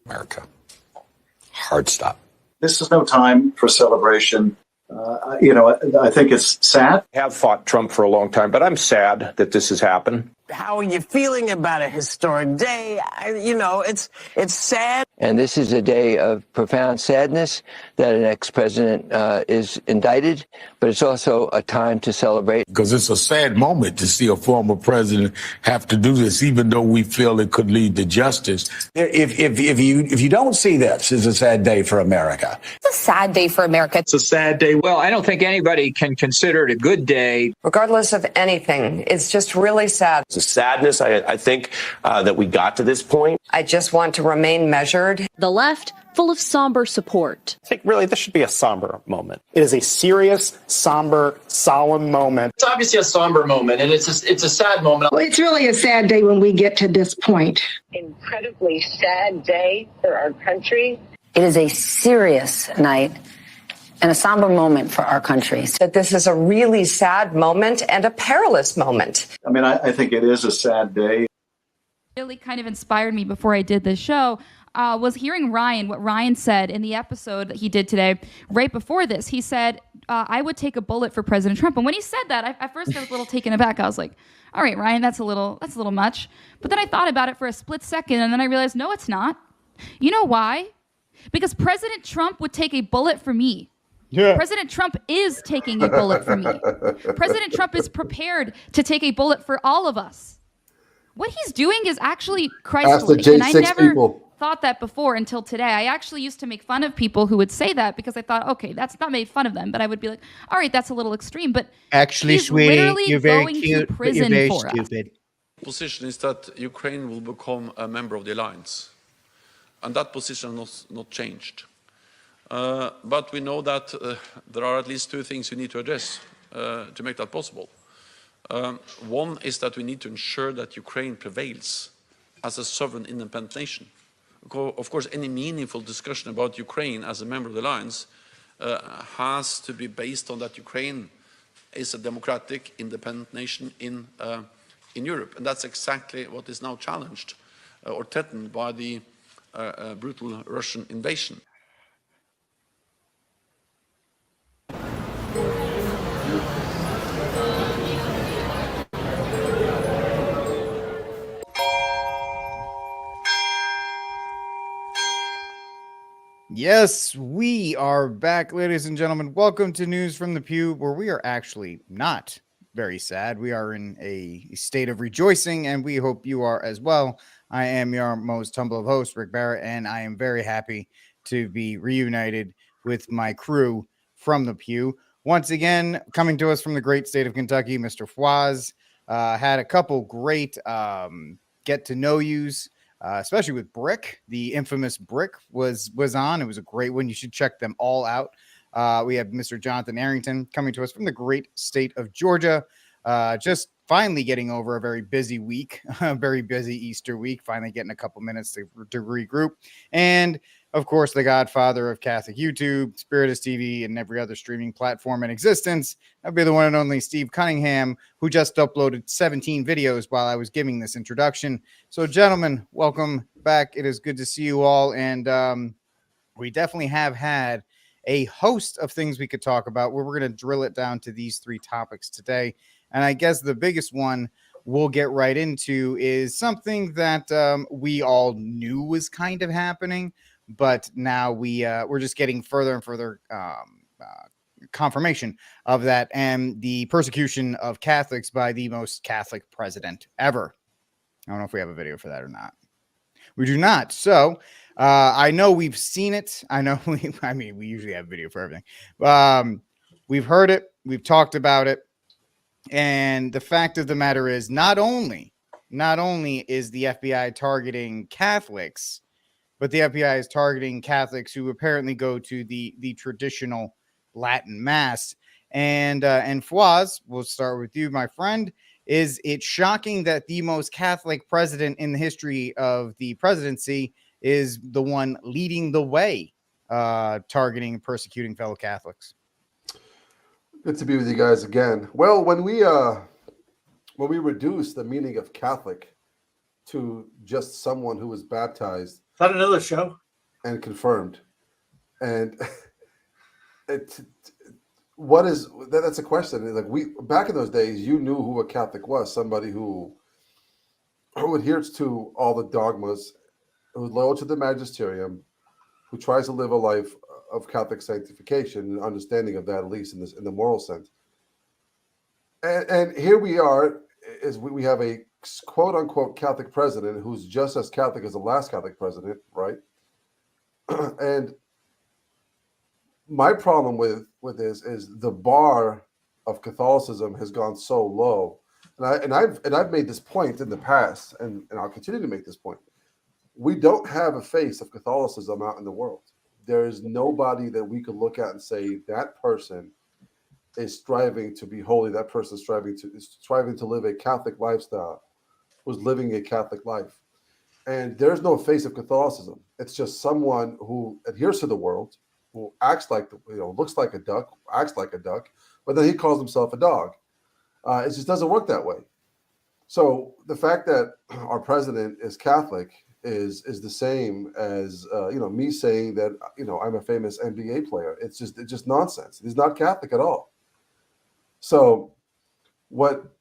America. Hard stop. This is no time for celebration. I think it's sad. I have fought Trump for a long time, but I'm sad that this has happened. How are you feeling about a historic day? It's sad. And this is a day of profound sadness that an ex-president is indicted, but it's also a time to celebrate. Because it's a sad moment to see a former president have to do this, even though we feel it could lead to justice. If you don't see this as a sad day for America. It's a sad day for America. It's a sad day. Well, I don't think anybody can consider it a good day. Regardless of anything, it's just really sad. It's a sadness, I think, that we got to this point. I just want to remain measured. The left, full of somber support. I think really this should be a somber moment. It is a serious, somber, solemn moment. It's obviously a somber moment, and it's a sad moment. Well, it's really a sad day when we get to this point. Incredibly sad day for our country. It is a serious night and a somber moment for our country. That this is a really sad moment and a perilous moment. I mean, I think it is a sad day. Really kind of inspired me before I did this show was hearing what Ryan said in the episode that he did today. Right before this, he said, I would take a bullet for President Trump. And when he said that, at first I was a little taken aback. I was like, all right, Ryan, that's a little much. But then I thought about it for a split second, and then I realized, no, it's not. You know why? Because President Trump would take a bullet for me. Yeah. President Trump is taking a bullet for me. President Trump is prepared to take a bullet for all of us. What he's doing is actually Christ-like, and I never thought that before until today. I actually used to make fun of people who would say that because I thought, okay, that's not made fun of them, but I would be like, all right, that's a little extreme. But actually, he's sweetie, literally you're very going cute, to prison but you're very for stupid. The position is that Ukraine will become a member of the alliance, and that position has not changed. But we know that there are at least two things we need to address to make that possible. One is that we need to ensure that Ukraine prevails as a sovereign, independent nation. Of course, any meaningful discussion about Ukraine as a member of the alliance has to be based on that Ukraine is a democratic, independent nation in Europe. And that's exactly what is now challenged or threatened by the brutal Russian invasion. Yes, we are back, ladies and gentlemen. Welcome to News from the Pew, where we are actually not very sad. We are in a state of rejoicing, and we hope you are as well. I am your most humble of hosts, Rick Barrett, and I am very happy to be reunited with my crew from the Pew. Once again, coming to us from the great state of Kentucky, Mr. Fwaz had a couple great get-to-know-yous. Especially with Brick, the infamous Brick was on. It was a great one. You should check them all out. We have Mr. Jonathan Arrington coming to us from the great state of Georgia. Just finally getting over a very busy week, a very busy Easter week, finally getting a couple minutes to regroup. And of course, the godfather of Catholic YouTube, Spiritus TV, and every other streaming platform in existence. That'd be the one and only Steve Cunningham, who just uploaded 17 videos while I was giving this introduction. So, gentlemen, welcome back. It is good to see you all. And we definitely have had a host of things we could talk about where we're going to drill it down to these three topics today. And I guess the biggest one we'll get right into is something that we all knew was kind of happening. But now we're just getting further and further confirmation of that, and the persecution of Catholics by the most Catholic president ever. I don't know if we have a video for that or not. We do not. So I know we've seen it. I know we usually have video for everything. We've heard it. We've talked about it. And the fact of the matter is, not only is the FBI targeting Catholics, but the FBI is targeting Catholics who apparently go to the traditional Latin Mass. And Fwaz, we'll start with you, my friend. Is it shocking that the most Catholic president in the history of the presidency is the one leading the way, targeting and persecuting fellow Catholics? Good to be with you guys again. Well, when we reduce the meaning of Catholic to just someone who was baptized Is that another show? And confirmed. And that's a question. Like back in those days, you knew who a Catholic was, somebody who adheres to all the dogmas, who's loyal to the magisterium, who tries to live a life of Catholic sanctification and understanding of that, at least in the moral sense. And here we are, is we have a quote unquote Catholic president who's just as Catholic as the last Catholic president, right? And my problem with this is the bar of Catholicism has gone so low, and I've made this point in the past, and I'll continue to make this point. We don't have a face of Catholicism out in the world. There is nobody that we could look at and say that person is striving to be holy. That person is striving to live a Catholic lifestyle, who's living a Catholic life. And there's no face of Catholicism. It's just someone who adheres to the world, who acts like, looks like a duck, acts like a duck, but then he calls himself a dog. It just doesn't work that way. So the fact that our president is Catholic is the same as me saying that I'm a famous NBA player. It's just nonsense. He's not Catholic at all. So what?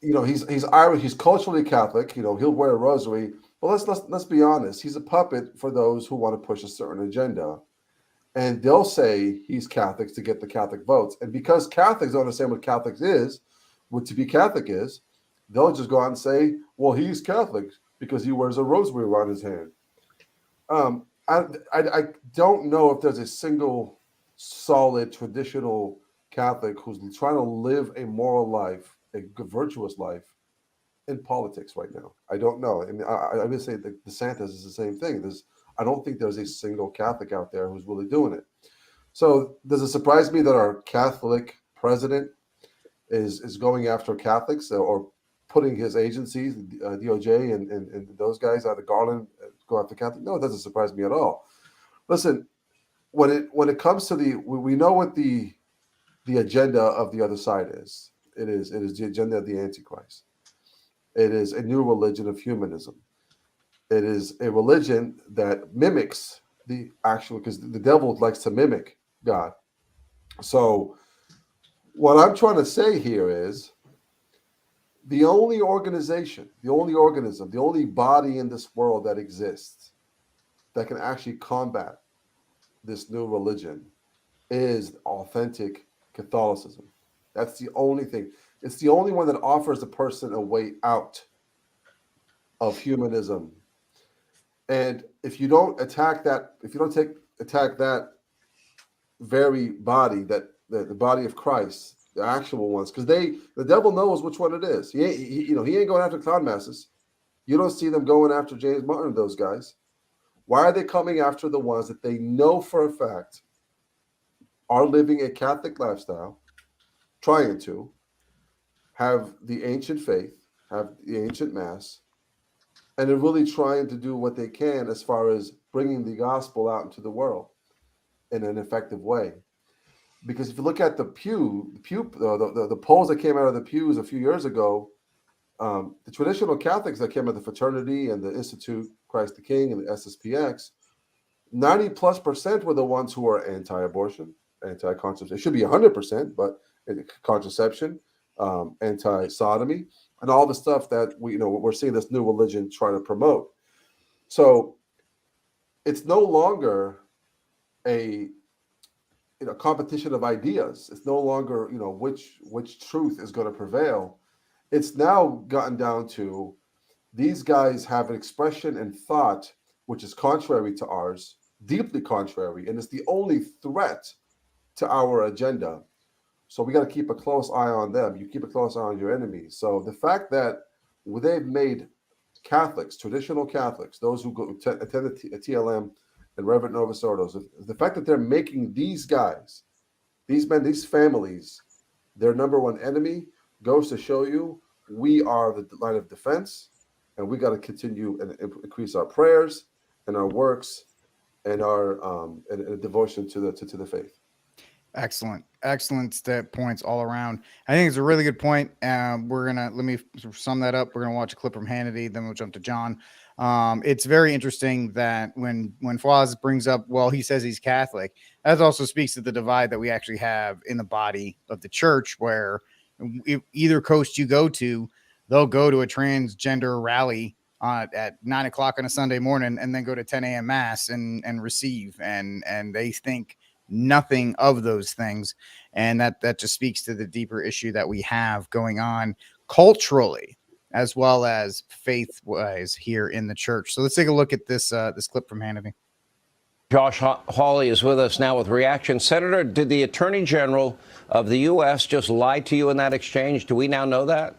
He's Irish. He's culturally Catholic. He'll wear a rosary. But let's be honest. He's a puppet for those who want to push a certain agenda, and they'll say he's Catholic to get the Catholic votes. And because Catholics don't understand what Catholics is, what to be Catholic is, they'll just go out and say, "Well, he's Catholic because he wears a rosary around his hand." I don't know if there's a single solid traditional Catholic who's trying to live a moral life, a virtuous life in politics right now. I don't know. And I would say that DeSantis is the same thing. I don't think there's a single Catholic out there who's really doing it. So does it surprise me that our Catholic president is going after Catholics or putting his agencies, DOJ and those guys out of Garland, go after Catholics? No, it doesn't surprise me at all. Listen, when it comes to we know what the agenda of the other side is. It is the agenda of the Antichrist. It is a new religion of humanism. It is a religion that mimics the actual, because the devil likes to mimic God. So what I'm trying to say here is the only organization, the only organism, the only body in this world that exists that can actually combat this new religion is authentic Catholicism. That's the only thing. It's the only one that offers a person a way out of humanism. And if you don't attack that, if you don't attack that very body, that the body of Christ, the actual ones, because the devil knows which one it is. He ain't going after clown masses. You don't see them going after James Martin, those guys. Why are they coming after the ones that they know for a fact are living a Catholic lifestyle, trying to have the ancient faith, have the ancient mass, and they're really trying to do what they can as far as bringing the gospel out into the world in an effective way? Because if you look at the polls that came out of the pews a few years ago, the traditional Catholics that came out of the Fraternity and the Institute Christ the King and the SSPX, 90+% were the ones who are anti-abortion, anti-contraception. It should be 100%, but contraception, anti-sodomy, and all the stuff that we're seeing this new religion try to promote. So it's no longer a competition of ideas. It's no longer which truth is going to prevail. It's now gotten down to these guys have an expression and thought which is contrary to ours, deeply contrary, and it's the only threat to our agenda. So we got to keep a close eye on them. You keep a close eye on your enemies. So the fact that they've made Catholics, traditional Catholics, those who attend the TLM and Reverend Novus Ordos, the fact that they're making these guys, these men, these families, their number one enemy, goes to show you we are the line of defense, and we got to continue and increase our prayers and our works and our and devotion to the faith. Excellent points all around. I think it's a really good point. Let me sum that up. We're gonna watch a clip from Hannity, then we'll jump to John. It's very interesting that when Fawaz brings up, well, he says he's Catholic, that also speaks to the divide that we actually have in the body of the church, where either coast you go to, they'll go to a transgender rally at 9 o'clock on a Sunday morning and then go to 10 a.m. mass and receive. And they think nothing of those things. And that just speaks to the deeper issue that we have going on culturally as well as faith-wise here in the church. So let's take a look at this clip from Hannity. Josh Hawley is with us now with reaction. Senator, did the Attorney General of the U.S. just lie to you in that exchange? Do we now know that?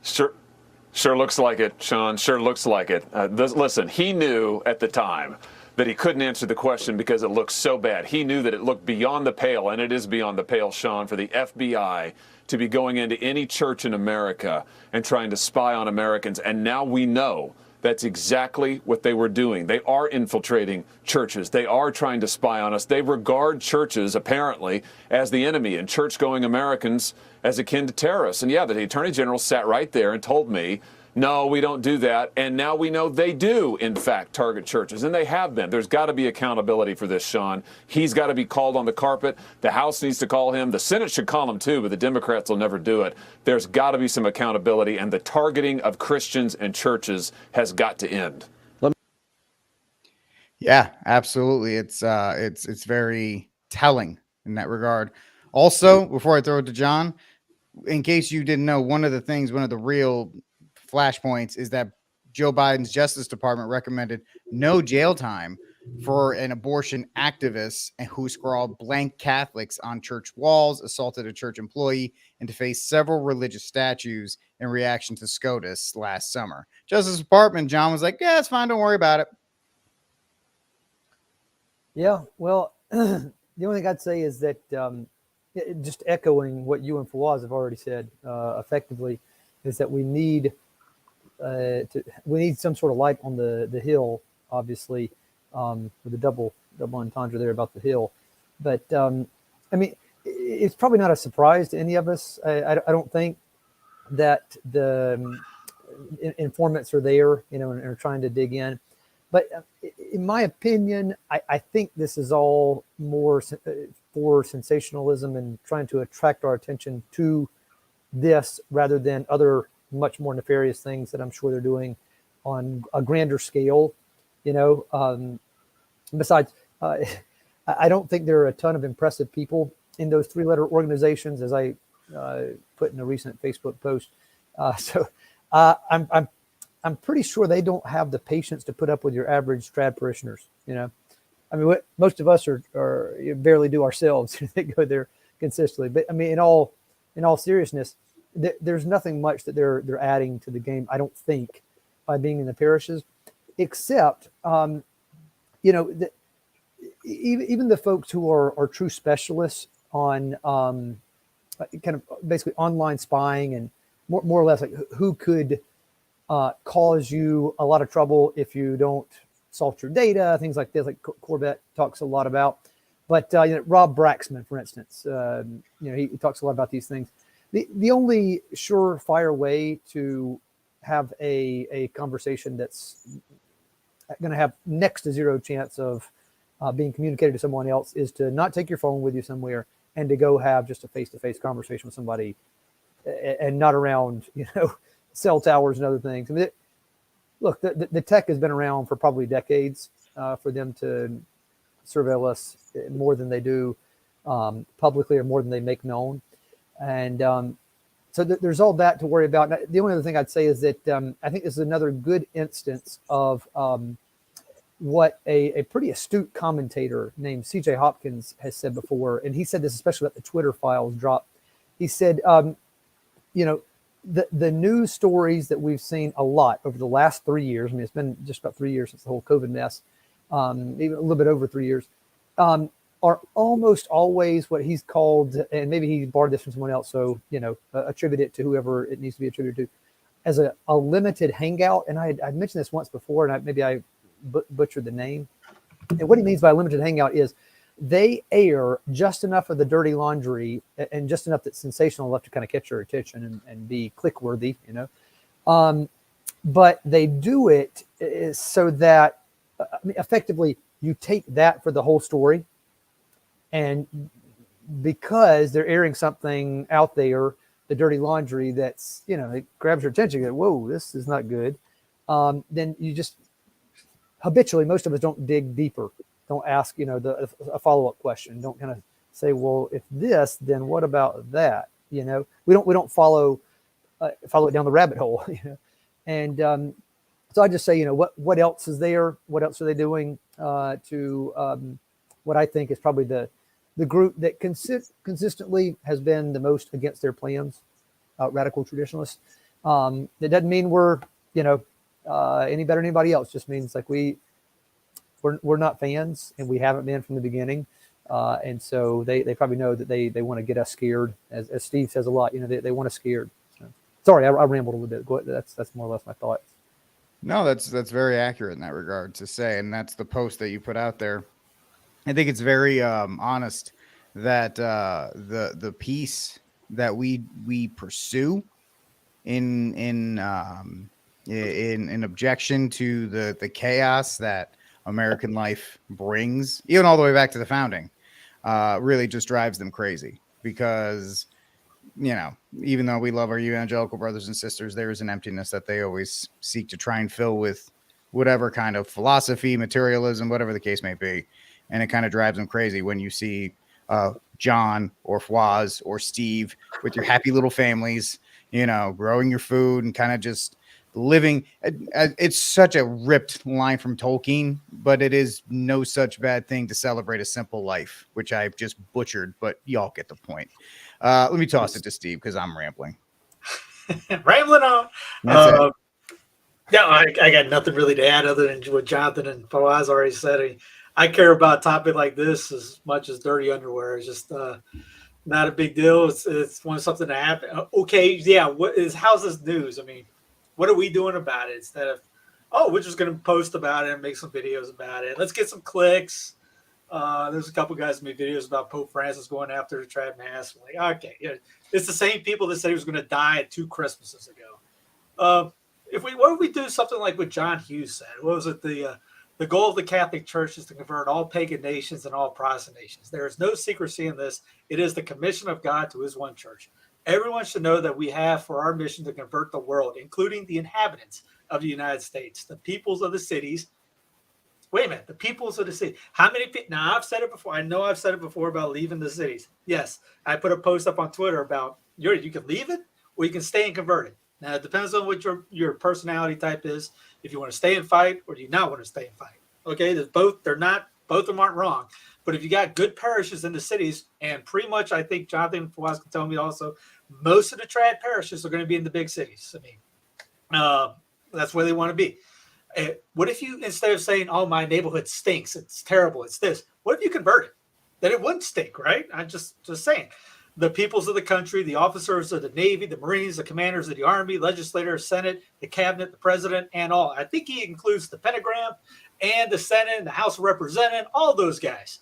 Sure looks like it, Sean. Sure looks like it. Listen, he knew at the time that he couldn't answer the question because it looked so bad. He knew that it looked beyond the pale, and it is beyond the pale, Sean, for the FBI to be going into any church in America and trying to spy on Americans. And now we know that's exactly what they were doing. They are infiltrating churches. They are trying to spy on us. They regard churches, apparently, as the enemy and church-going Americans as akin to terrorists. And yeah, the Attorney General sat right there and told me, no, we don't do that. And now we know they do, in fact, target churches. And they have been. There's got to be accountability for this, Sean. He's got to be called on the carpet. The House needs to call him. The Senate should call him, too, but the Democrats will never do it. There's got to be some accountability. And the targeting of Christians and churches has got to end. Yeah, absolutely. It's very telling in that regard. Also, before I throw it to John, in case you didn't know, one of the real flashpoints is that Joe Biden's Justice Department recommended no jail time for an abortion activist who scrawled blank Catholics on church walls, assaulted a church employee, and to face several religious statues in reaction to SCOTUS last summer. Justice Department, John was like, yeah, it's fine. Don't worry about it. Yeah, well, the only thing I'd say is that just echoing what you and Fawaz have already said effectively is that we need some sort of light on the hill, obviously, with the double entendre there about the hill. But I mean, it's probably not a surprise to any of us. I don't think that the informants are there, and are trying to dig in. But in my opinion, I think this is all more for sensationalism and trying to attract our attention to this rather than other much more nefarious things that I'm sure they're doing on a grander scale. Besides, I don't think there are a ton of impressive people in those three-letter organizations, as I put in a recent Facebook post. So I'm pretty sure they don't have the patience to put up with your average trad parishioners. I mean, what most of us are barely do ourselves. They go there consistently. But I mean, in all seriousness, there's nothing much that they're adding to the game, I don't think, by being in the parishes, except even the folks who are true specialists on kind of basically online spying and more or less like who could cause you a lot of trouble if you don't salt your data, things like this, like Corbett talks a lot about. But Rob Braxman, for instance, he talks a lot about these things. The only surefire way to have a conversation that's going to have next to zero chance of being communicated to someone else is to not take your phone with you somewhere and to go have just a face-to-face conversation with somebody and not around, cell towers and other things. I mean, look, the tech has been around for probably decades for them to surveil us more than they do publicly or more than they make known. And so there's all that to worry about. The only other thing I'd say is that I think this is another good instance of what a pretty astute commentator named CJ Hopkins has said before. And he said this especially about the Twitter files drop. He said, the news stories that we've seen a lot over the last 3 years, I mean, it's been just about 3 years since the whole COVID mess, even a little bit over 3 years, are almost always what he's called, and maybe he borrowed this from someone else, so, attribute it to whoever it needs to be attributed to, as a limited hangout. And I'd mentioned this once before, and maybe I butchered the name. And what he means by a limited hangout is they air just enough of the dirty laundry and just enough that's sensational enough to kind of catch your attention and be click worthy, but they do it is so that effectively you take that for the whole story, and because they're airing something out there, the dirty laundry that's, it grabs your attention. You go, whoa, this is not good. Then you just habitually, most of us don't dig deeper, don't ask, a follow-up question, don't kind of say, well, if this, then what about that? We don't follow it down the rabbit hole, And so I just say, what else is there? What else are they doing to what I think is probably the group that consistently has been the most against their plans, radical traditionalists. That doesn't mean we're, any better than anybody else. Just means like we're not fans, and we haven't been from the beginning. And so they probably know that they want to get us scared, as Steve says a lot. They want us scared. So, sorry, I rambled a little bit. Go ahead. That's more or less my thoughts. No, that's very accurate in that regard to say, and that's the post that you put out there. I think it's very honest that the peace that we pursue in objection to the chaos that American life brings, even all the way back to the founding, really just drives them crazy. Because, even though we love our evangelical brothers and sisters, there is an emptiness that they always seek to try and fill with whatever kind of philosophy, materialism, whatever the case may be. And it kind of drives them crazy when you see John or Fawaz or Steve with your happy little families, growing your food and kind of just living. It's such a ripped line from Tolkien, but it is no such bad thing to celebrate a simple life, which I've just butchered, but y'all get the point. Let me toss it to Steve because I'm rambling. Rambling on. Yeah, I got nothing really to add other than what Jonathan and Fawaz already said. I care about a topic like this as much as dirty underwear. It's just not a big deal. It's when something to happen. Okay, yeah. How's this news? I mean, what are we doing about it instead of, we're just going to post about it and make some videos about it. Let's get some clicks. There's a couple guys who made videos about Pope Francis going after the trad mass. I'm like, okay, yeah, it's the same people that said he was going to die at 2 Christmases ago. What if we do something like what John Hughes said? What was it? The goal of the Catholic Church is to convert all pagan nations and all Protestant nations. There is no secrecy in this. It is the commission of God to his one church. Everyone should know that we have for our mission to convert the world, including the inhabitants of the United States, the peoples of the cities. Wait a minute, the peoples of the city. How many people? Now, I've said it before. I know I've said it before about leaving the cities. Yes, I put a post up on Twitter about you can leave it or you can stay and convert it. Now, it depends on what your personality type is. If you want to stay and fight or do you not want to stay and fight. Okay, both of them aren't wrong. But if you got good parishes in the cities, and pretty much I think Jonathan Fawaz can tell me also, most of the trad parishes are going to be in the big cities. I mean, that's where they want to be. What if you, instead of saying, oh, my neighborhood stinks, it's terrible, it's this, what if you convert it? Then it wouldn't stink, right? I'm just saying. The peoples of the country, the officers of the Navy, the Marines, the commanders of the Army, legislators, Senate, the cabinet, the president, and all. I think he includes the pentagram and the Senate and the House of Representatives, all those guys.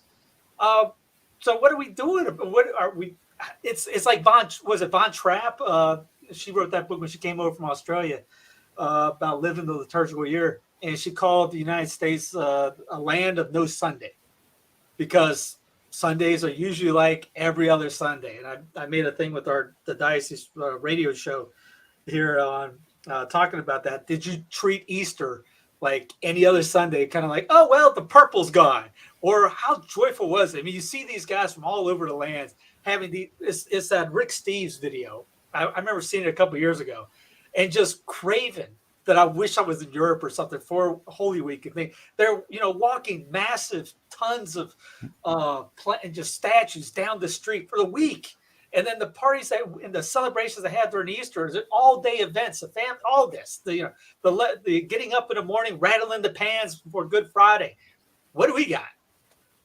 So what are we doing? What are we? It's like Von Trapp? She wrote that book when she came over from Australia about living the liturgical year, and she called the United States a land of no Sunday because Sundays are usually like every other Sunday. And I made a thing with the diocese radio show here on talking about that. Did you treat Easter like any other Sunday? Kind of like, oh, well, the purple's gone. Or how joyful was it? I mean, you see these guys from all over the land having it's that Rick Steves video. I remember seeing it a couple of years ago and just craving that I wish I was in Europe or something for Holy Week. And they're walking massive tons of and just statues down the street for the week. And then the parties and the celebrations they had during Easter is all-day events, the family, all this. The getting up in the morning, rattling the pans before Good Friday. What do we got?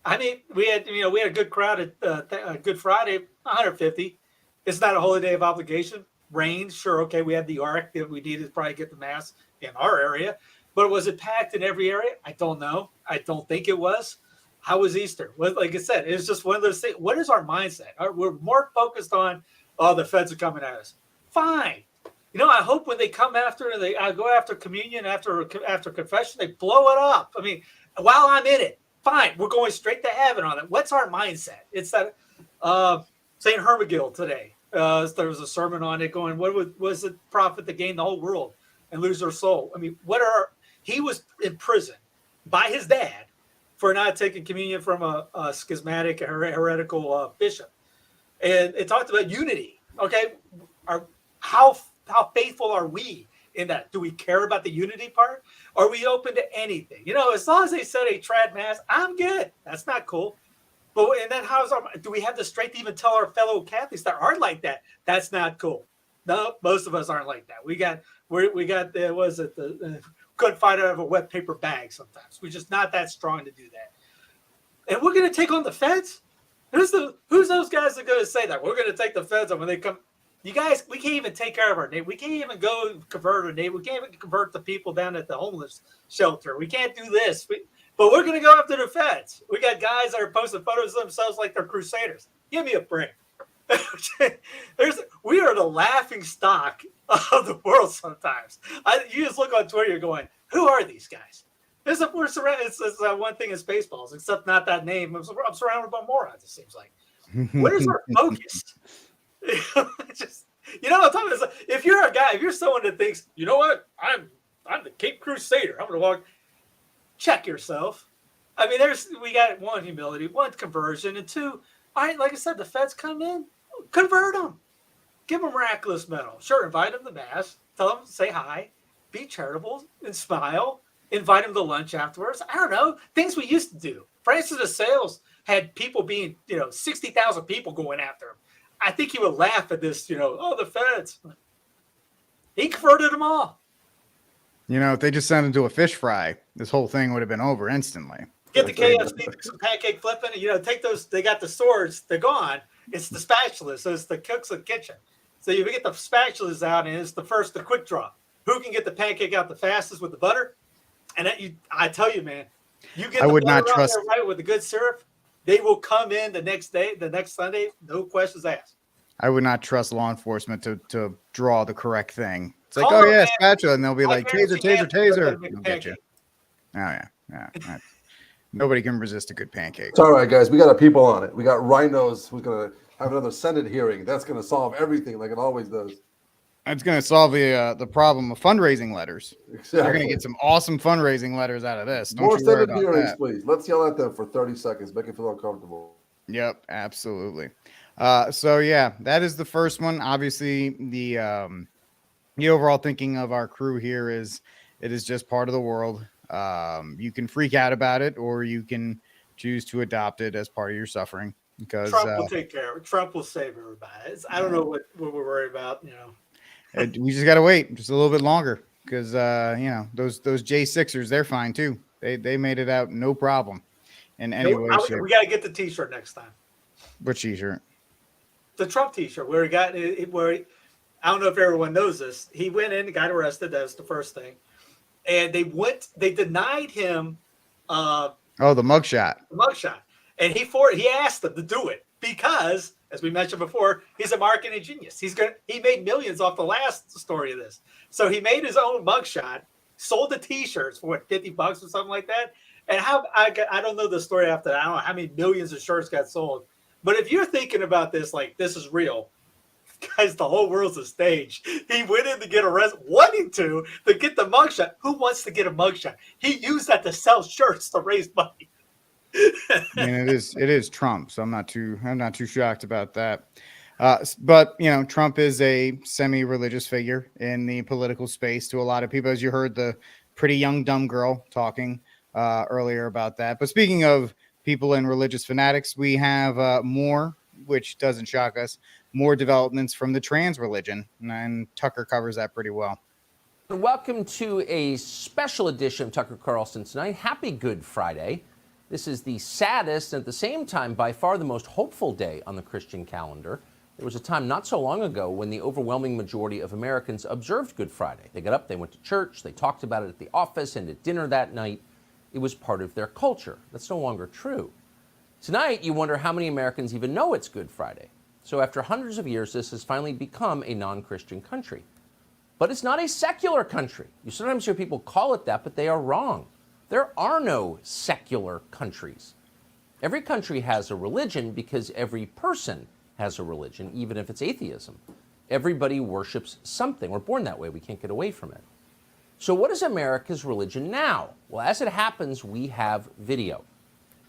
I mean, we had a good crowd at Good Friday, 150. It's not a holy day of obligation. Rain, sure, okay, we had the ark that we needed to probably get the mass in our area, but was it packed in every area? I don't know. I don't think it was. How was Easter? Well, like I said, it's just one of those things. What is our mindset? We're more focused on, the feds are coming at us. Fine. I hope when they come after and I go after communion, after confession, they blow it up. I mean, while I'm in it, fine, we're going straight to heaven on it. What's our mindset? It's that St. Hermegild today. There was a sermon on it going, what was it profit to gain the whole world and lose their soul? I mean, he was in prison by his dad for not taking communion from a schismatic, heretical bishop. And it talked about unity. Okay, how faithful are we in that? Do we care about the unity part? Are we open to anything? As long as they said a trad mass, I'm good. That's not cool. But and then do we have the strength to even tell our fellow Catholics that aren't like that? That's not cool. No, most of us aren't like that. We got couldn't find it out of a wet paper bag sometimes. We're just not that strong to do that. And we're going to take on the feds? Who's those guys that are going to say that? We're going to take the feds on when they come. You guys, we can't even take care of our neighbor. We can't even go convert our neighbor. We can't even convert the people down at the homeless shelter. We can't do this. But we're going to go after the feds. We got guys that are posting photos of themselves like they're crusaders. Give me a break. We are the laughing stock of the world sometimes. You just look on Twitter, you're going, who are these guys? We're surrounded. It's one thing in Spaceballs, except not that name. I'm surrounded by morons, it seems like. What is our focus? I'm talking about, if you're a guy, if you're someone that thinks, you know what, I'm the Cape Crusader, I'm going to walk, check yourself. I mean, we got one, humility, one, conversion, and two, like I said, the feds come in, convert them, give them miraculous medal. Sure, invite them to mass, tell them, say hi, be charitable, and smile, invite them to lunch afterwards. I don't know, things we used to do. Francis of Sales had people being, 60,000 people going after him. I think he would laugh at this, the feds. He converted them all. If they just sent him to a fish fry, this whole thing would have been over instantly. Get the KFC, some pancake flipping, take those, they got the swords, they're gone. It's the spatulas, so it's the cooks of the kitchen. So you get the spatulas out, and it's the quick draw. Who can get the pancake out the fastest with the butter? And I tell you, man, you get the butter out there right with the good syrup, they will come in the next day, the next Sunday, no questions asked. I would not trust law enforcement to draw the correct thing. It's like, oh yeah, spatula, and they'll be like, taser. They'll get you. Oh yeah. Nobody can resist a good pancake. It's all right, guys. We got people on it. We got Rhinos who's going to have another Senate hearing. That's going to solve everything like it always does. It's going to solve the problem of fundraising letters. Exactly. They're going to get some awesome fundraising letters out of this. More Senate hearings, please. Let's yell at them for 30 seconds. Make it feel uncomfortable. Yep, absolutely. So yeah, that is the first one. Obviously, the overall thinking of our crew here is it is just part of the world. You can freak out about it, or you can choose to adopt it as part of your suffering. Because Trump will take care of it. Trump will save everybody. I don't know what we're worried about. We just got to wait just a little bit longer because those J6ers, they're fine too. They made it out no problem. And anyway, we got to get the T-shirt next time. What T-shirt? The Trump T-shirt where he got I don't know if everyone knows this. He went in and got arrested. That's the first thing. And they denied him. The mugshot. The mugshot. And he asked them to do it because, as we mentioned before, he's a marketing genius. He made millions off the last story of this. So he made his own mugshot, sold the T-shirts for $50 or something like that. And I don't know the story after that. I don't know how many millions of shirts got sold. But if you're thinking about this like this is real, guys, the whole world's a stage. He went in to get arrested, wanting to get the mugshot. Who wants to get a mugshot? He used that to sell shirts to raise money. And it is Trump, so I'm not too shocked about that. But Trump is a semi-religious figure in the political space to a lot of people, as you heard the pretty young dumb girl talking earlier about that. But speaking of people and religious fanatics, we have more, which doesn't shock us, more developments from the trans religion, and Tucker covers that pretty well. Welcome to a special edition of Tucker Carlson Tonight. Happy Good Friday. This is the saddest and at the same time by far the most hopeful day on the Christian calendar. There was a time not so long ago when the overwhelming majority of Americans observed Good Friday. They got up, they went to church, they talked about it at the office and at dinner that night. It was part of their culture. That's no longer true. Tonight, you wonder how many Americans even know it's Good Friday. So after hundreds of years, this has finally become a non-Christian country. But it's not a secular country. You sometimes hear people call it that, but they are wrong. There are no secular countries. Every country has a religion because every person has a religion, even if it's atheism. Everybody worships something. We're born that way. We can't get away from it. So what is America's religion now? Well, as it happens, we have video.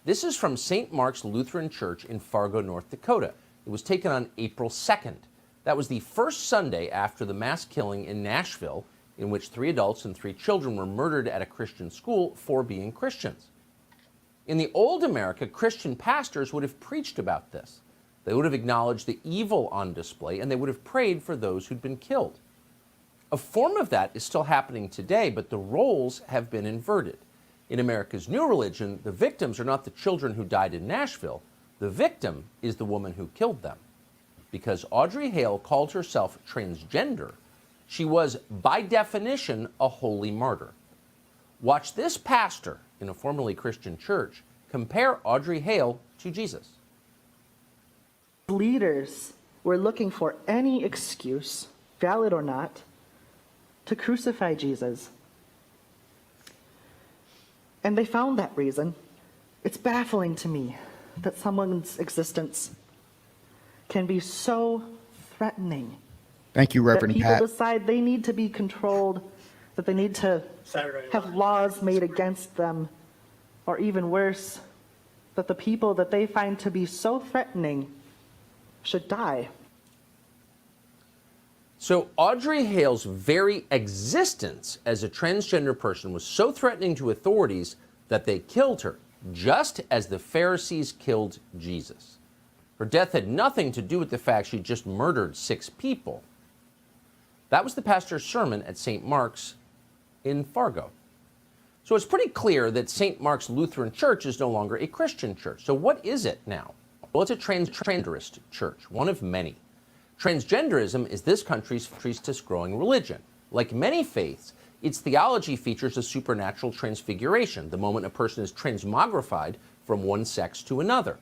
This is from St. Mark's Lutheran Church in Fargo, North Dakota. It was taken on April 2nd. That was the first Sunday after the mass killing in Nashville, in which 3 adults and 3 children were murdered at a Christian school for being Christians. In the old America, Christian pastors would have preached about this. They would have acknowledged the evil on display, and they would have prayed for those who'd been killed. A form of that is still happening today, but the roles have been inverted. In America's new religion, the victims are not the children who died in Nashville. The victim is the woman who killed them. Because Audrey Hale called herself transgender, she was, by definition, a holy martyr. Watch this pastor in a formerly Christian church compare Audrey Hale to Jesus. Leaders were looking for any excuse, valid or not, to crucify Jesus. And they found that reason. It's baffling to me that someone's existence can be so threatening. Thank you, Reverend that people Pat. decide they need to be controlled, that they need to have laws made against them, or even worse, that the people that they find to be so threatening should die. So Audrey Hale's very existence as a transgender person was so threatening to authorities that they killed her, just as the Pharisees killed Jesus. Her death had nothing to do with the fact she just murdered 6 people. That was the pastor's sermon at St. Mark's in Fargo. So it's pretty clear that St. Mark's Lutheran Church is no longer a Christian church. So what is it now? Well, it's a transgenderist church, one of many. Transgenderism is this country's fastest-growing religion. Like many faiths, its theology features a supernatural transfiguration, the moment a person is transmogrified from one sex to another.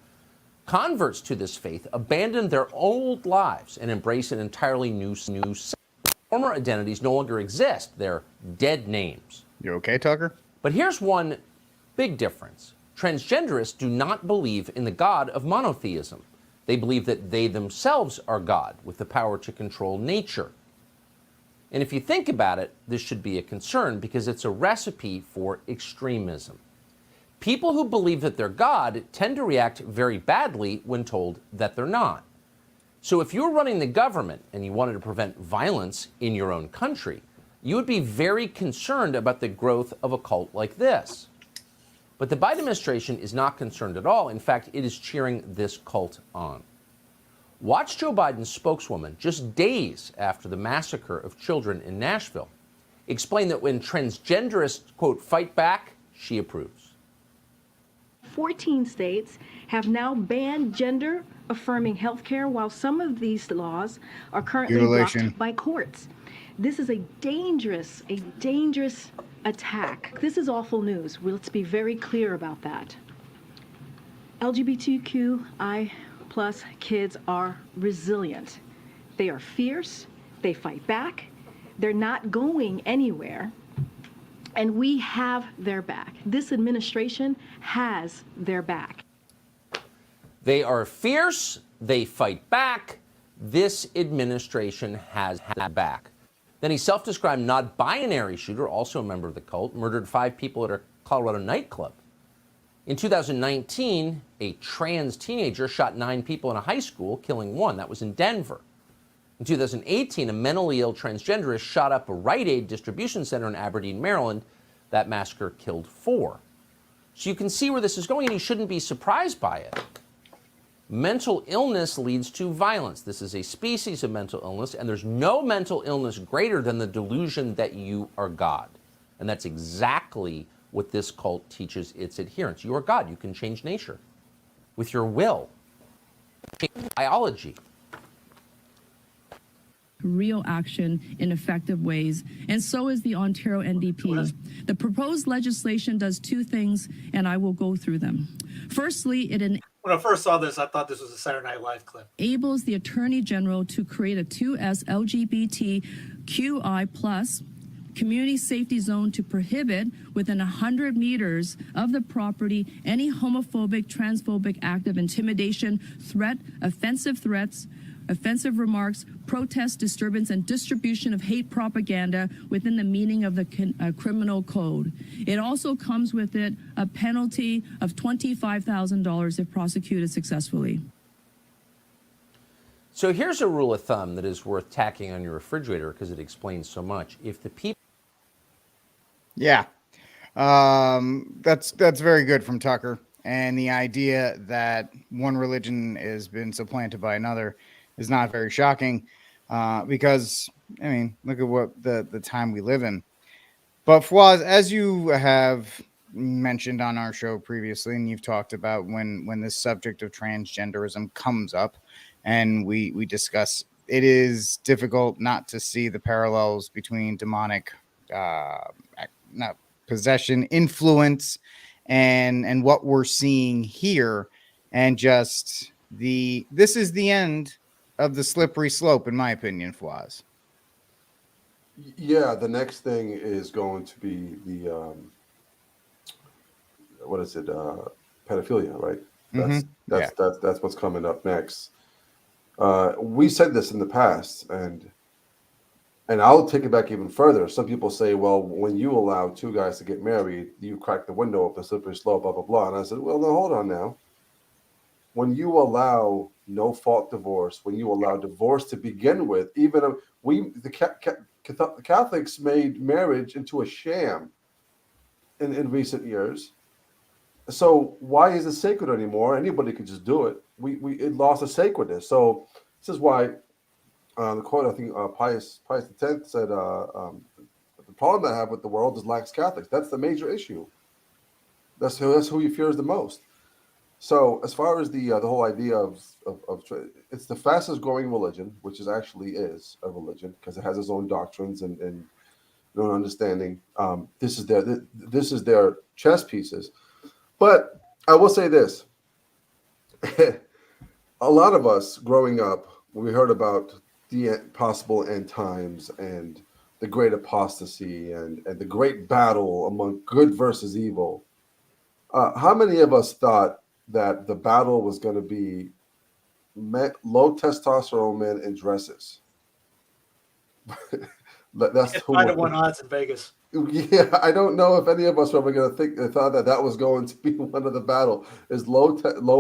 Converts to this faith abandon their old lives and embrace an entirely new sex. Former identities no longer exist. They're dead names. You okay, Tucker? But here's one big difference. Transgenderists do not believe in the God of monotheism. They believe that they themselves are God with the power to control nature. And if you think about it, this should be a concern because it's a recipe for extremism. People who believe that they're God tend to react very badly when told that they're not. So if you're running the government and you wanted to prevent violence in your own country, you would be very concerned about the growth of a cult like this. But the Biden administration is not concerned at all. In fact, it is cheering this cult on. Watch Joe Biden's spokeswoman, just days after the massacre of children in Nashville, explain that when transgenderists, quote, fight back, she approves. 14 states have now banned gender-affirming health care, while some of these laws are currently blocked by courts. This is a dangerous attack. This is awful news. Let's be very clear about that. LGBTQI+ kids are resilient. They are fierce. They fight back. They're not going anywhere. And we have their back. This administration has their back. They are fierce. They fight back. This administration has their back. Then he self-described non-binary shooter, also a member of the cult, murdered 5 people at a Colorado nightclub. In 2019, a trans teenager shot 9 people in a high school, killing 1. That was in Denver. In 2018, a mentally ill transgenderist shot up a Rite Aid distribution center in Aberdeen, Maryland. That massacre killed 4. So you can see where this is going, and you shouldn't be surprised by it. Mental illness leads to violence. This is a species of mental illness, and there's no mental illness greater than the delusion that you are God. And that's exactly what this cult teaches its adherents. You are God. You can change nature with your will. Change biology. Real action in effective ways, and so is the Ontario NDP. The proposed legislation does 2 things, and I will go through them. Firstly, it when I first saw this, I thought this was a Saturday Night Live clip. enables the Attorney General to create a 2S LGBT QI plus, community safety zone to prohibit within 100 meters of the property any homophobic, transphobic act of intimidation, threat, offensive threats, offensive remarks, protest, disturbance, and distribution of hate propaganda within the meaning of the criminal code. It also comes with it a penalty of $25,000 if prosecuted successfully. So here's a rule of thumb that is worth tacking on your refrigerator because it explains so much. If the people Yeah. That's very good from Tucker. And the idea that one religion has been supplanted by another is not very shocking because, I mean, look at what the time we live in. But Fawaz, as you have mentioned on our show previously, and you've talked about when this subject of transgenderism comes up and we discuss, it is difficult not to see the parallels between demonic possession, influence, and what we're seeing here, and just this is the end of the slippery slope, in my opinion, Fawaz. Yeah, the next thing is going to be the what is it? Pedophilia, right? That's what's coming up next. We said this in the past, and I'll take it back even further. Some people say, well, when you allow two guys to get married, you crack the window of the slippery slope, blah, blah, blah. And I said, well, no, hold on now. When you allow no fault divorce, when you allow divorce to begin with, even the Catholics made marriage into a sham in recent years. So why is it sacred anymore? Anybody could just do it. It lost its sacredness. So this is why the quote, I think Pius X said, the problem I have with the world is lax Catholics. That's the major issue. That's who he fears the most. So as far as the whole idea of it's the fastest growing religion, which actually is a religion because it has its own doctrines and own understanding. This is their chess pieces. But I will say this: a lot of us growing up, we heard about the possible end times and the great apostasy and the great battle among good versus evil. How many of us thought that the battle was going to be low testosterone men in dresses? That's 5-to-1 odds in Vegas. Yeah, I don't know if any of us were ever going to thought that was going to be one of the battle is low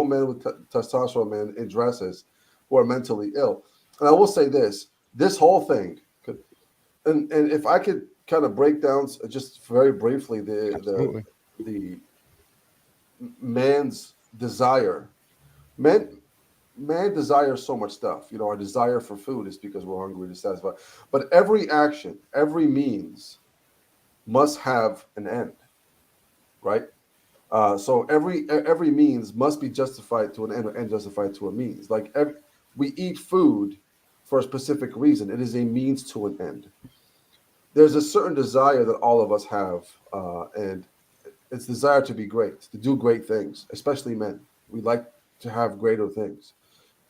men with testosterone men in dresses who are mentally ill. And I will say this whole thing could, and if I could kind of break down just very briefly the man's desire. Man desires so much stuff. Our desire for food is because we're hungry to satisfy. But every action, every means must have an end, right? So every means must be justified to an end or end justified to a means. Like we eat food for a specific reason. It is a means to an end. There's a certain desire that all of us have, and it's desire to be great, to do great things, especially men. We like to have greater things.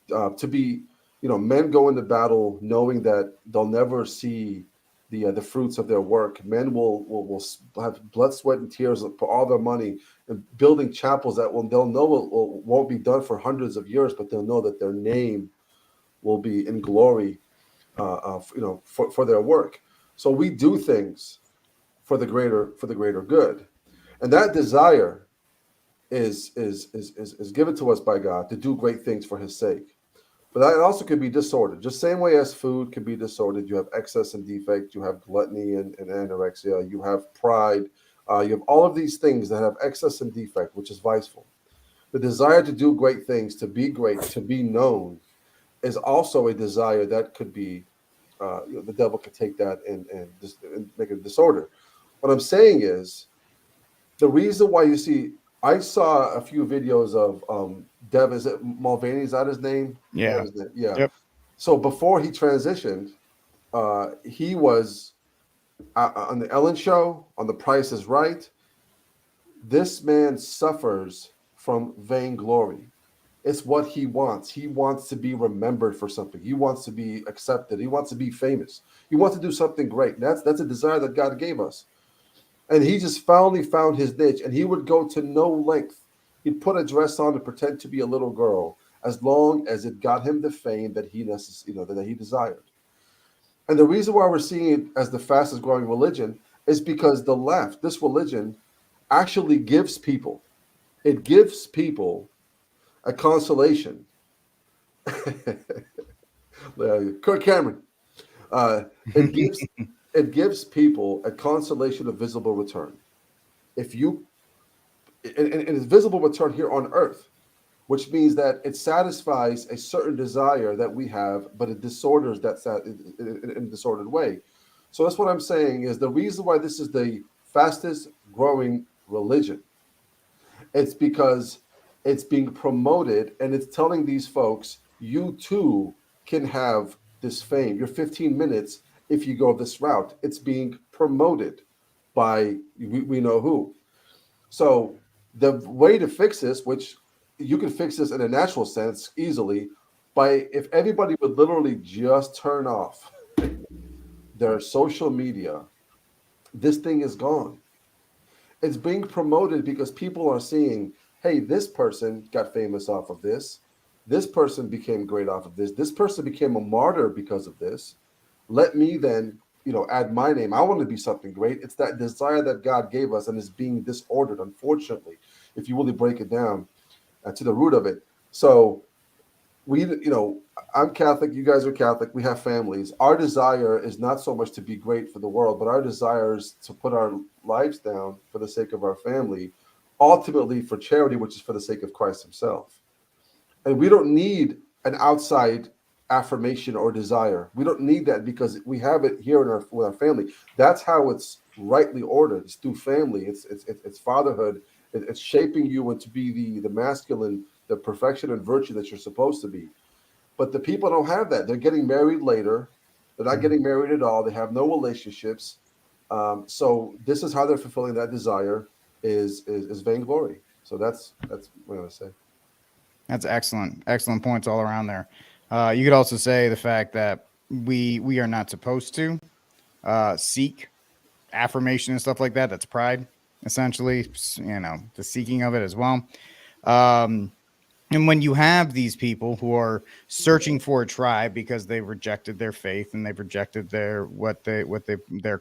To be, men go into battle knowing that they'll never see the fruits of their work. Men will have blood, sweat, and tears, put all their money in building chapels that they'll know won't be done for hundreds of years, but they'll know that their name will be in glory, for their work. So we do things for the greater good, and that desire is given to us by God to do great things for His sake. But that also could be disordered. Just same way as food can be disordered. You have excess and defect. You have gluttony and anorexia. You have pride. You have all of these things that have excess and defect, which is viceful. The desire to do great things, to be great, to be known, is also a desire that could be, the devil could take that and make it a disorder. What I'm saying is, the reason why you see, I saw a few videos of Dev, is it Mulvaney? Is that his name? Yeah. Yeah. Yep. So before he transitioned, he was on the Ellen Show, on The Price is Right. This man suffers from vainglory. It's what he wants. He wants to be remembered for something. He wants to be accepted. He wants to be famous. He wants to do something great. That's a desire that God gave us. And he just finally found his niche, and he would go to no length. He'd put a dress on and pretend to be a little girl, as long as it got him the fame that he that he desired. And the reason why we're seeing it as the fastest growing religion is because the left, this religion, actually gives people. It gives people a consolation. Kurt Cameron. It gives people a consolation of visible return. If you, and it's visible return here on earth, which means that it satisfies a certain desire that we have, but it disorders that in a disordered way. So that's what I'm saying is the reason why this is the fastest growing religion. It's because it's being promoted and it's telling these folks, you too can have this fame. Your 15 minutes if you go this route. It's being promoted by we know who. So the way to fix this, which you can fix this in a natural sense easily, by if everybody would literally just turn off their social media, this thing is gone. It's being promoted because people are seeing, hey, this person got famous off of this. This person became great off of this. This person became a martyr because of this. Let me then, add my name. I want to be something great. It's that desire that God gave us and is being disordered, unfortunately, if you really break it down to the root of it. So I'm Catholic. You guys are Catholic. We have families. Our desire is not so much to be great for the world, but our desire is to put our lives down for the sake of our family, ultimately for charity, which is for the sake of Christ himself. And we don't need an outside affirmation or desire. We don't need that because we have it here with our family. That's how it's rightly ordered. It's through family. It's fatherhood. It's shaping you into be the masculine, the perfection and virtue that you're supposed to be. But the people don't have that. They're getting married later. They're not getting married at all. They have no relationships. So this is how they're fulfilling that desire is vainglory. So that's what I'm going to say. That's excellent. Excellent points all around there. You could also say the fact that we are not supposed to seek affirmation and stuff like that. That's pride, essentially, the seeking of it as well. And when you have these people who are searching for a tribe because they rejected their faith and they've rejected they're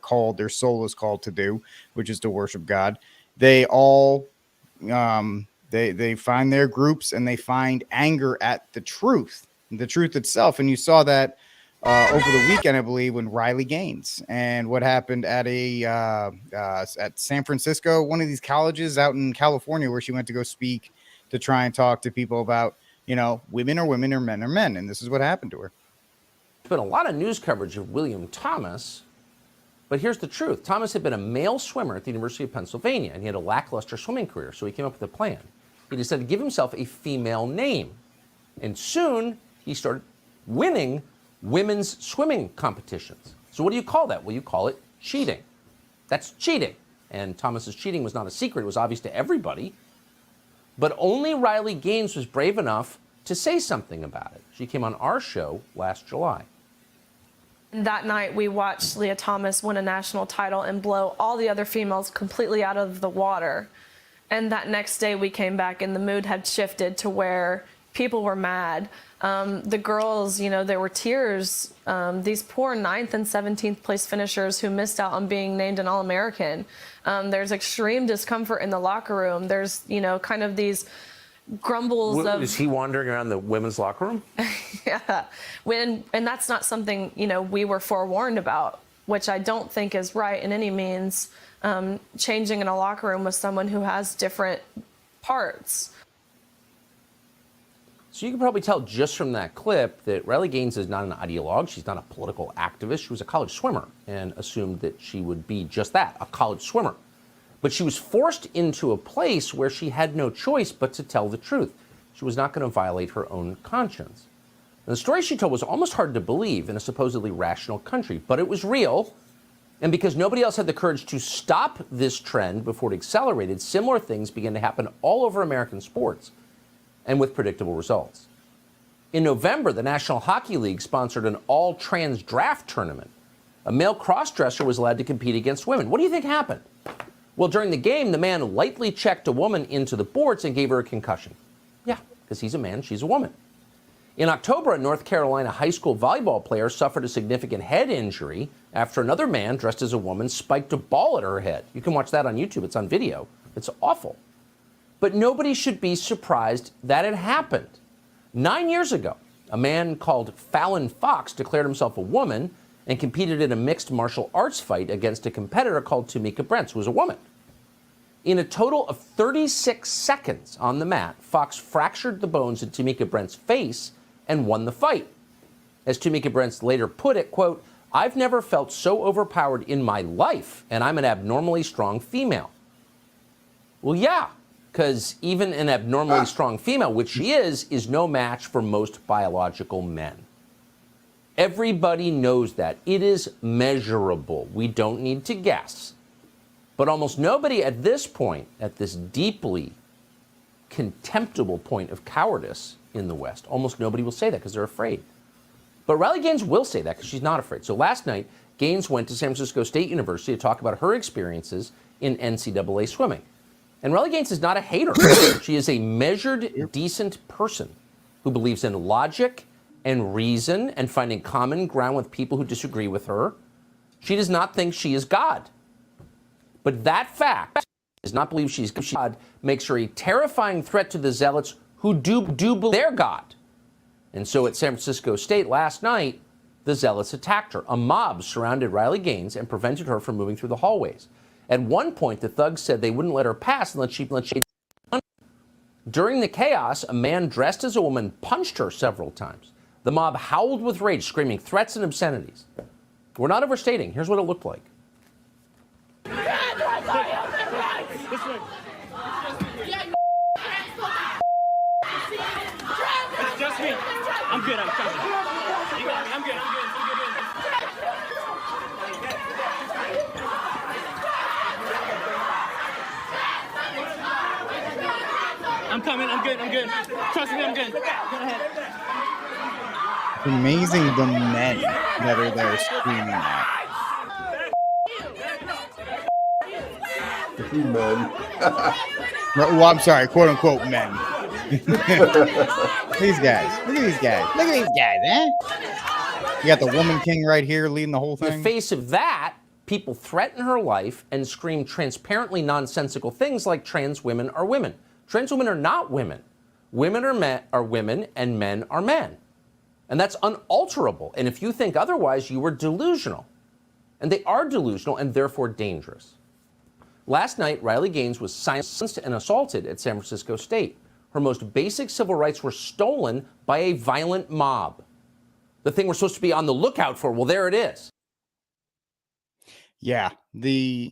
called, their soul is called to do, which is to worship God, they all they find their groups and they find anger at the truth itself. And you saw that over the weekend, I believe, when Riley Gaines and what happened at at San Francisco, one of these colleges out in California, where she went to go speak to try and talk to people about, women are women or men are men. And this is what happened to her. There's been a lot of news coverage of William Thomas, but here's the truth. Thomas had been a male swimmer at the University of Pennsylvania, and he had a lackluster swimming career, so he came up with a plan. He decided to give himself a female name, and soon he started winning women's swimming competitions. So what do you call that? Well, you call it cheating. That's cheating. And Thomas's cheating was not a secret. It was obvious to everybody. But only Riley Gaines was brave enough to say something about it. She came on our show last July. That night, we watched Leah Thomas win a national title and blow all the other females completely out of the water. And that next day, we came back and the mood had shifted to where people were mad. The girls, there were tears. These poor 9th and 17th place finishers who missed out on being named an All-American. There's extreme discomfort in the locker room. There's, kind of these grumbles of... Is he wandering around the women's locker room? Yeah. And that's not something, we were forewarned about, which I don't think is right in any means. Changing in a locker room with someone who has different parts. So you can probably tell just from that clip that Riley Gaines is not an ideologue. She's not a political activist. She was a college swimmer and assumed that she would be just that, a college swimmer. But she was forced into a place where she had no choice but to tell the truth. She was not going to violate her own conscience. And the story she told was almost hard to believe in a supposedly rational country, but it was real. And because nobody else had the courage to stop this trend before it accelerated, similar things began to happen all over American sports. and with predictable results. In November, the National Hockey League sponsored an all-trans draft tournament. A male cross-dresser was allowed to compete against women. What do you think happened? Well, during the game, the man lightly checked a woman into the boards and gave her a concussion. Yeah, because he's a man, she's a woman. In October, a North Carolina high school volleyball player suffered a significant head injury after another man dressed as a woman spiked a ball at her head. You can watch that on YouTube. It's on video. It's awful. But nobody should be surprised that it happened. 9 years ago, a man called Fallon Fox declared himself a woman and competed in a mixed martial arts fight against a competitor called Tamika Brents, who was a woman. In a total of 36 seconds on the mat, Fox fractured the bones in Tamika Brents' face and won the fight. As Tamika Brents later put it, quote, "I've never felt so overpowered in my life, and I'm an abnormally strong female." Well, yeah, because even an abnormally strong female, which she is no match for most biological men. Everybody knows that. It is measurable. We don't need to guess. But almost nobody at this point, at this deeply contemptible point of cowardice in the West, almost nobody will say that because they're afraid. But Riley Gaines will say that because she's not afraid. So last night, Gaines went to San Francisco State University to talk about her experiences in NCAA swimming. And Riley Gaines is not a hater. She is a measured, decent person who believes in logic and reason and finding common ground with people who disagree with her. She does not think she is God. But that fact, does not believe she's God, makes her a terrifying threat to the zealots who do believe they're God. And so at San Francisco State last night, the zealots attacked her. A mob surrounded Riley Gaines and prevented her from moving through the hallways. At one point, the thugs said they wouldn't let her pass unless she. During the chaos, a man dressed as a woman punched her several times. The mob howled with rage, screaming threats and obscenities. We're not overstating. Here's what it looked like. It's just me. I'm good. I'm coming. You got me. I'm good. I'm coming. I'm good. I'm good. Trust me. I'm good. Go ahead. Amazing the men that are there screaming at. Men. Well, I'm sorry, quote unquote men. These guys. Look at these guys. Look at these guys, eh? You got the woman king right here leading the whole thing. In the face of that, people threaten her life and scream transparently nonsensical things like trans women are women. Trans women are not women. Women are women and men are men. And that's unalterable. And if you think otherwise, you are delusional. And they are delusional and therefore dangerous. Last night, Riley Gaines was silenced and assaulted at San Francisco State. Her most basic civil rights were stolen by a violent mob. The thing we're supposed to be on the lookout for, well, there it is. Yeah, you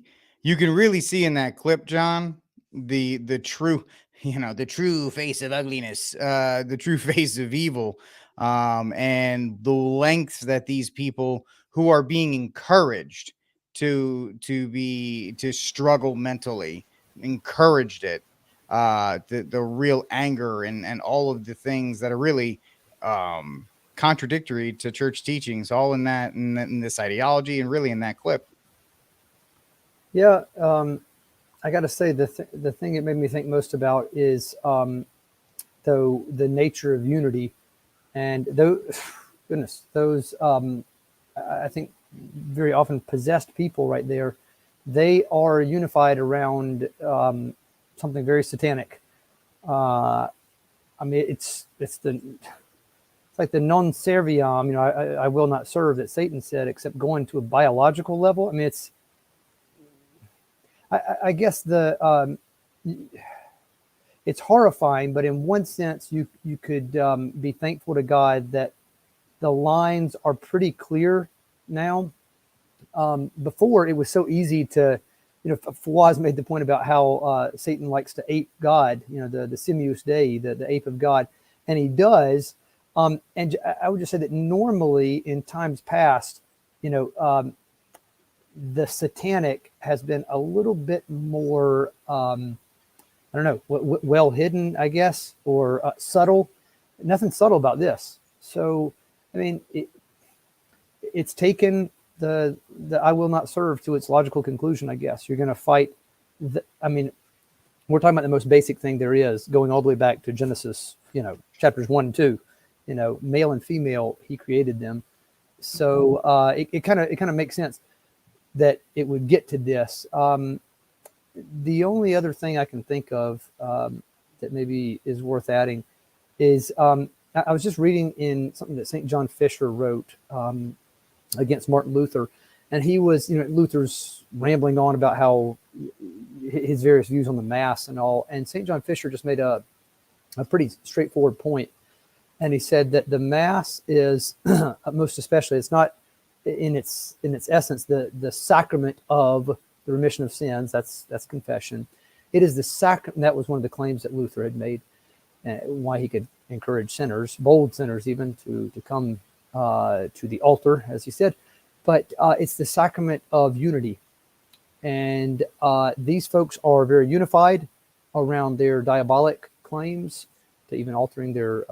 can really see in that clip, John, the true, the true face of ugliness, the true face of evil, and the lengths that these people who are being encouraged to struggle mentally, encouraged it, the real anger and all of the things that are really contradictory to church teachings, all in this ideology and really in that clip. Yeah, I got to say the thing it made me think most about is the nature of unity, and those I think very often possessed people right there, they are unified around something very satanic. I mean, it's like the non serviam, I will not serve that Satan said, except going to a biological level. I mean, I guess it's horrifying, but in one sense, you could be thankful to God that the lines are pretty clear now. Before, it was so easy to, Fawaz made the point about how Satan likes to ape God, the Simius Dei, the ape of God, and he does. And I would just say that normally in times past, the satanic has been a little bit more I don't know, well hidden, I guess, or subtle. Nothing subtle about this. So, I mean, it's taken the I will not serve to its logical conclusion, I guess. You're going to fight. I mean, we're talking about the most basic thing there is, going all the way back to Genesis, chapters 1 and 2, male and female, he created them. So it kind of makes sense that it would get to this. The only other thing I can think of that maybe is worth adding is I was just reading in something that St. John Fisher wrote against Martin Luther, and he was, Luther's rambling on about how his various views on the Mass and all, and St. John Fisher just made a pretty straightforward point, and he said that the Mass is most especially, it's not in its essence the sacrament of the remission of sins. That's confession. It is the sacrament. That was one of the claims that Luther had made, why he could encourage sinners, bold sinners even, to come to the altar, as he said. But it's the sacrament of unity. And these folks are very unified around their diabolic claims to even altering their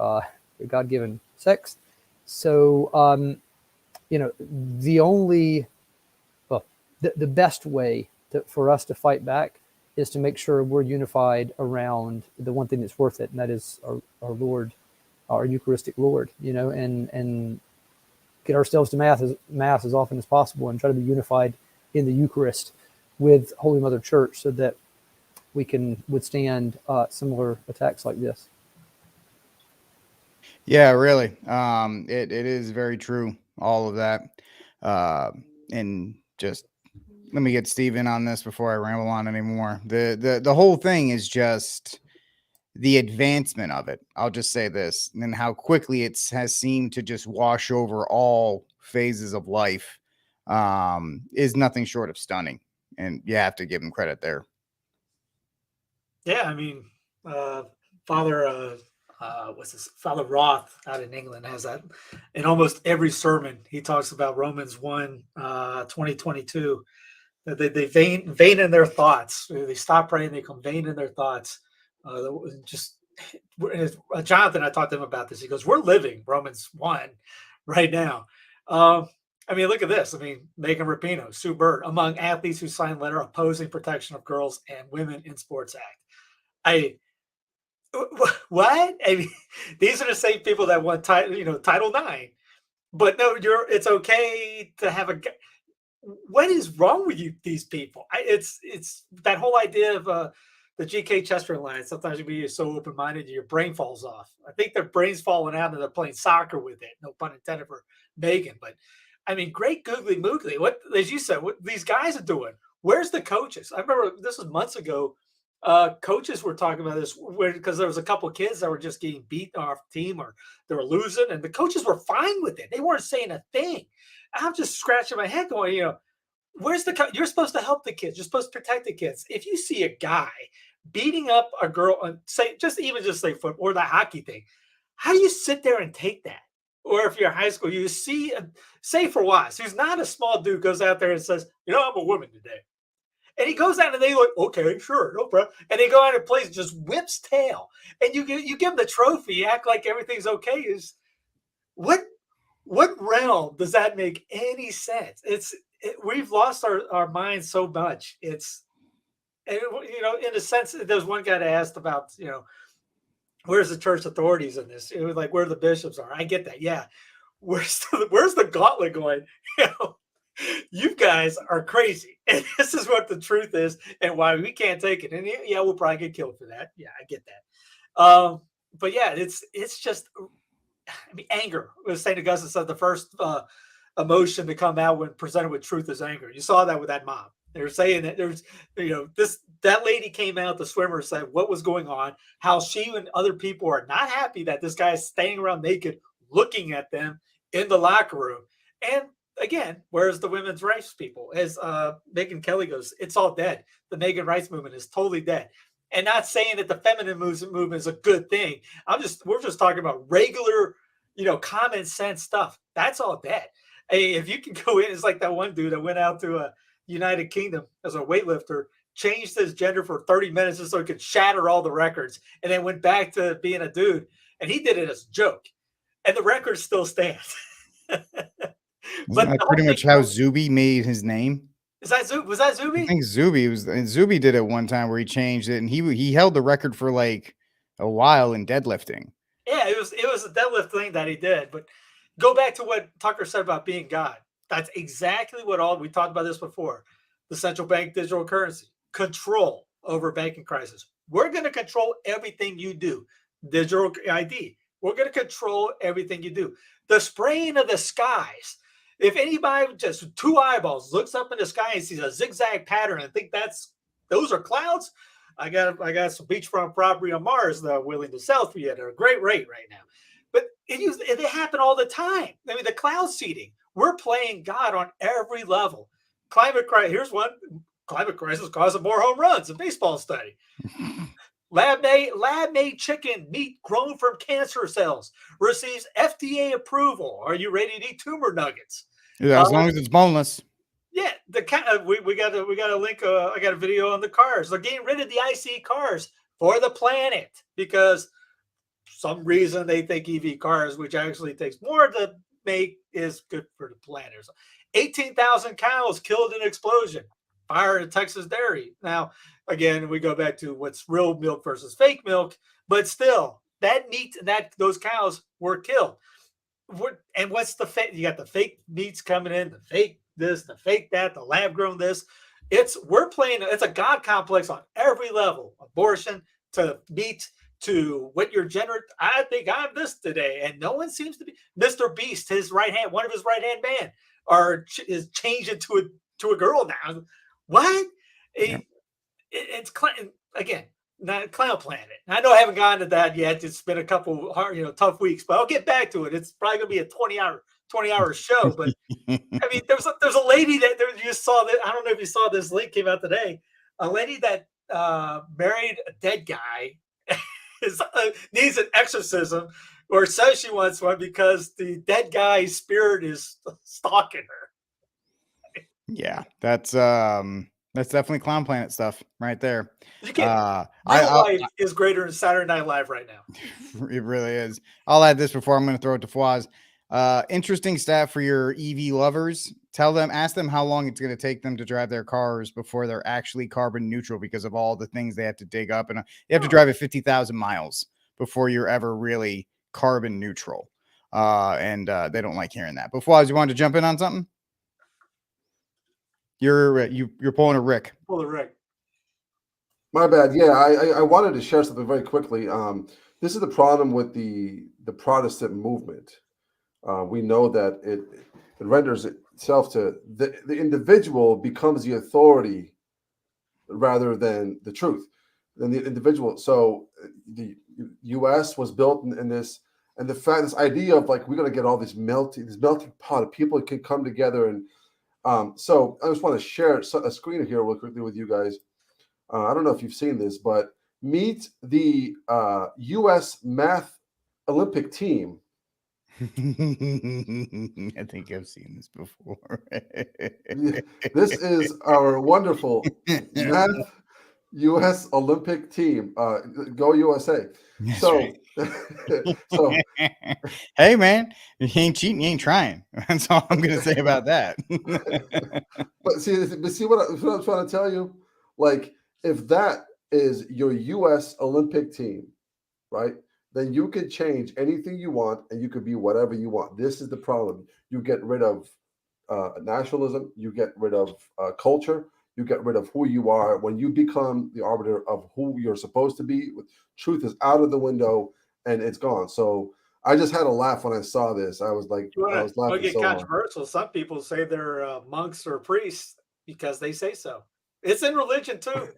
God-given sex. So, the only, the best way for us to fight back is to make sure we're unified around the one thing that's worth it, and that is our Lord, our Eucharistic Lord, and get ourselves to Mass as often as possible and try to be unified in the Eucharist with Holy Mother Church so that we can withstand similar attacks like this. Yeah, really. It is very true, all of that. And just let me get Steve in on this before I ramble on anymore. The whole thing is just the advancement of it. I'll just say this, and how quickly it has seemed to just wash over all phases of life is nothing short of stunning. And you have to give him credit there. Yeah, I mean, Father Father Roth out in England has that in almost every sermon. He talks about Romans 1, 2022, that they vain in their thoughts. They stop praying, they come vain in their thoughts. Jonathan, I talked to him about this. He goes, we're living Romans 1 right now. I mean, look at this. I mean, Megan Rapinoe, Sue Bird, among athletes who signed letter opposing protection of girls and women in sports act. What? I mean, these are the same people that won Title IX. But no, it's okay to have what is wrong with these people? It's that whole idea of the G.K. Chesterton line. Sometimes you be so open-minded, your brain falls off. I think their brain's falling out and they're playing soccer with it. No pun intended for Megan. But I mean, great googly moogly. What, as you said, what these guys are doing. Where's the coaches? I remember this was months ago. Coaches were talking about this because there was a couple of kids that were just getting beat off the team or they were losing, and the coaches were fine with it. They weren't saying a thing. I'm just scratching my head going, where's you're supposed to help the kids. You're supposed to protect the kids. If you see a guy beating up a girl on say football or the hockey thing, how do you sit there and take that? Or if you're in high school, you see, say for Wise, who's not a small dude, goes out there and says, I'm a woman today. And he goes out and they like, okay, sure, no problem. And they go out and plays, just whips tail. And you give him the trophy, you act like everything's okay. Is what realm does that make any sense? We've lost our minds so much. In a sense, there's one guy that asked about, where's the church authorities in this? It was like where the bishops are. I get that. Yeah. Where's the gauntlet going? You guys are crazy. And this is what the truth is and why we can't take it. And yeah, we'll probably get killed for that. Yeah, I get that. But yeah, it's just, I mean, anger. St. Augustine said the first emotion to come out when presented with truth is anger. You saw that with that mom. They were saying that there's, that lady came out, the swimmer said what was going on, how she and other people are not happy that this guy is staying around naked, looking at them in the locker room. And again, where's the women's rights people? As Megan Kelly goes, it's all dead. The Megan rights movement is totally dead. And not saying that the feminine movement is a good thing. We're just talking about regular, common sense stuff. That's all dead. Hey, if you can go in, it's like that one dude that went out to a United Kingdom as a weightlifter, changed his gender for 30 minutes just so he could shatter all the records, and then went back to being a dude. And he did it as a joke, and the record still stands. Isn't that pretty much how Zuby made his name? Was that Zuby? I think Zuby did it one time where he changed it, and he held the record for like a while in deadlifting. Yeah, it was a deadlift thing that he did. But go back to what Tucker said about being God. That's exactly what we talked about this before. The central bank digital currency, control over banking crisis. We're going to control everything you do. Digital ID. We're going to control everything you do. The spraying of the skies. If anybody just 2 eyeballs looks up in the sky and sees a zigzag pattern and think those are clouds, I got some beachfront property on Mars that I'm willing to sell for you at a great rate right now. But it happen all the time. I mean, the cloud seeding. We're playing God on every level. Climate crisis. Here's one. Climate crisis causing more home runs. A baseball study. Lab-made chicken meat grown from cancer cells receives FDA approval. Are you ready to eat tumor nuggets? Yeah, as long as it's boneless. Yeah, we got a link. I got a video on the cars. They're getting rid of the ICE cars for the planet because some reason they think EV cars, which actually takes more to make, is good for the planet. 18,000 cows killed in an explosion. Fire in Texas dairy. Now, again, we go back to what's real milk versus fake milk, but still, that meat, those cows were killed. And what's the fake? You got the fake meats coming in, the fake this, the fake that, the lab grown this. It's a God complex on every level. Abortion to meat to what your gender. I think I'm this today, and no one seems to be. Mr. Beast, his right hand, one of his right hand man, is changed into a girl now. What? It's again. Not Clown Planet. I know I haven't gotten to that yet. It's been a couple hard, tough weeks, but I'll get back to it. It's probably gonna be a 20-hour show. But I mean, there's a lady that you just saw that. I don't know if you saw this link came out today. A lady that married a dead guy needs an exorcism, or says she wants one because the dead guy's spirit is stalking her. Yeah, that's definitely Clown Planet stuff right there. You can't. Life is greater than Saturday Night Live right now. It really is. I'll add this before I'm going to throw it to Fawaz. Interesting stat for your EV lovers. Ask them how long it's going to take them to drive their cars before they're actually carbon neutral because of all the things they have to dig up. And you have to drive at 50,000 miles before you're ever really carbon neutral. And they don't like hearing that. But Fawaz, you wanted to jump in on something? You're pulling a Rick. Pull a Rick. My bad. Yeah, I wanted to share something very quickly. This is the problem with the Protestant movement. We know that it renders itself to the individual becomes the authority rather than the truth, than the individual. So the U.S. was built in this, and this idea of like we're going to get all this melting pot of people that can come together and. So I just want to share a screen here real quickly with you guys. I don't know if you've seen this, but meet the U.S. math Olympic team. I think I've seen this before. This is our wonderful math U.S. Olympic team. Go USA. That's so, right. so hey man, you ain't cheating, you ain't trying. That's all I'm gonna say about that. but see what I'm trying to tell you? Like, if that is your U.S. Olympic team, right? Then you can change anything you want and you could be whatever you want. This is the problem. You get rid of nationalism, you get rid of culture, you get rid of who you are. When you become the arbiter of who you're supposed to be, truth is out of the window and it's gone. So I just had a laugh when I saw this. I was like, I was laughing get so controversial. Hard. Some people say they're monks or priests because they say so. It's in religion too.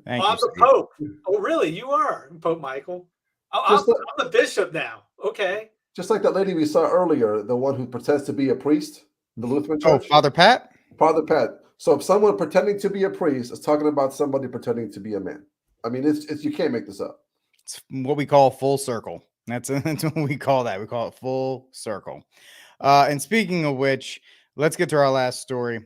I'm the Pope. Oh, really? You are Pope Michael. I'm the bishop now. Okay. Just like that lady we saw earlier, the one who pretends to be a priest, the Lutheran Church. Oh, Father Pat? Father Pat. So if someone pretending to be a priest is talking about somebody pretending to be a man, I mean, it's you can't make this up. It's what we call full circle. That's what we call that. We call it full circle. And speaking of which, Let's get to our last story,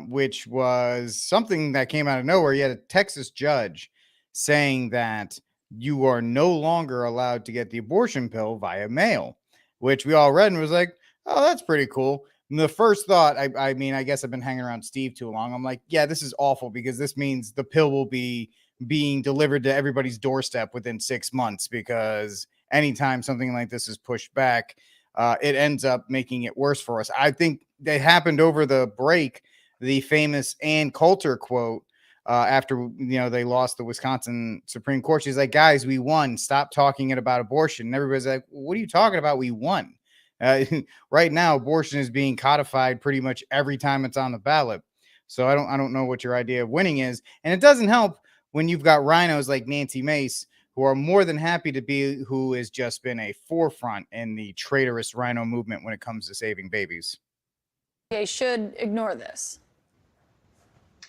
which was something that came out of nowhere. You had a Texas judge saying that you are no longer allowed to get the abortion pill via mail, which we all read and was like, oh, that's pretty cool. And the first thought, I mean, I guess I've been hanging around Steve too long. I'm like, yeah, this is awful because this means the pill will be being delivered to everybody's doorstep within 6 months, because anytime something like this is pushed back, it ends up making it worse for us. I think that happened over the break, the famous Ann Coulter quote, after they lost the Wisconsin Supreme Court. She's like, guys, we won. Stop talking about abortion. And everybody's like, what are you talking about? We won. Right now, abortion is being codified pretty much every time it's on the ballot. So I don't know what your idea of winning is. And it doesn't help when you've got rhinos like Nancy Mace, who are more than happy to be, who has just been a forefront in the traitorous rhino movement when it comes to saving babies. They should ignore this.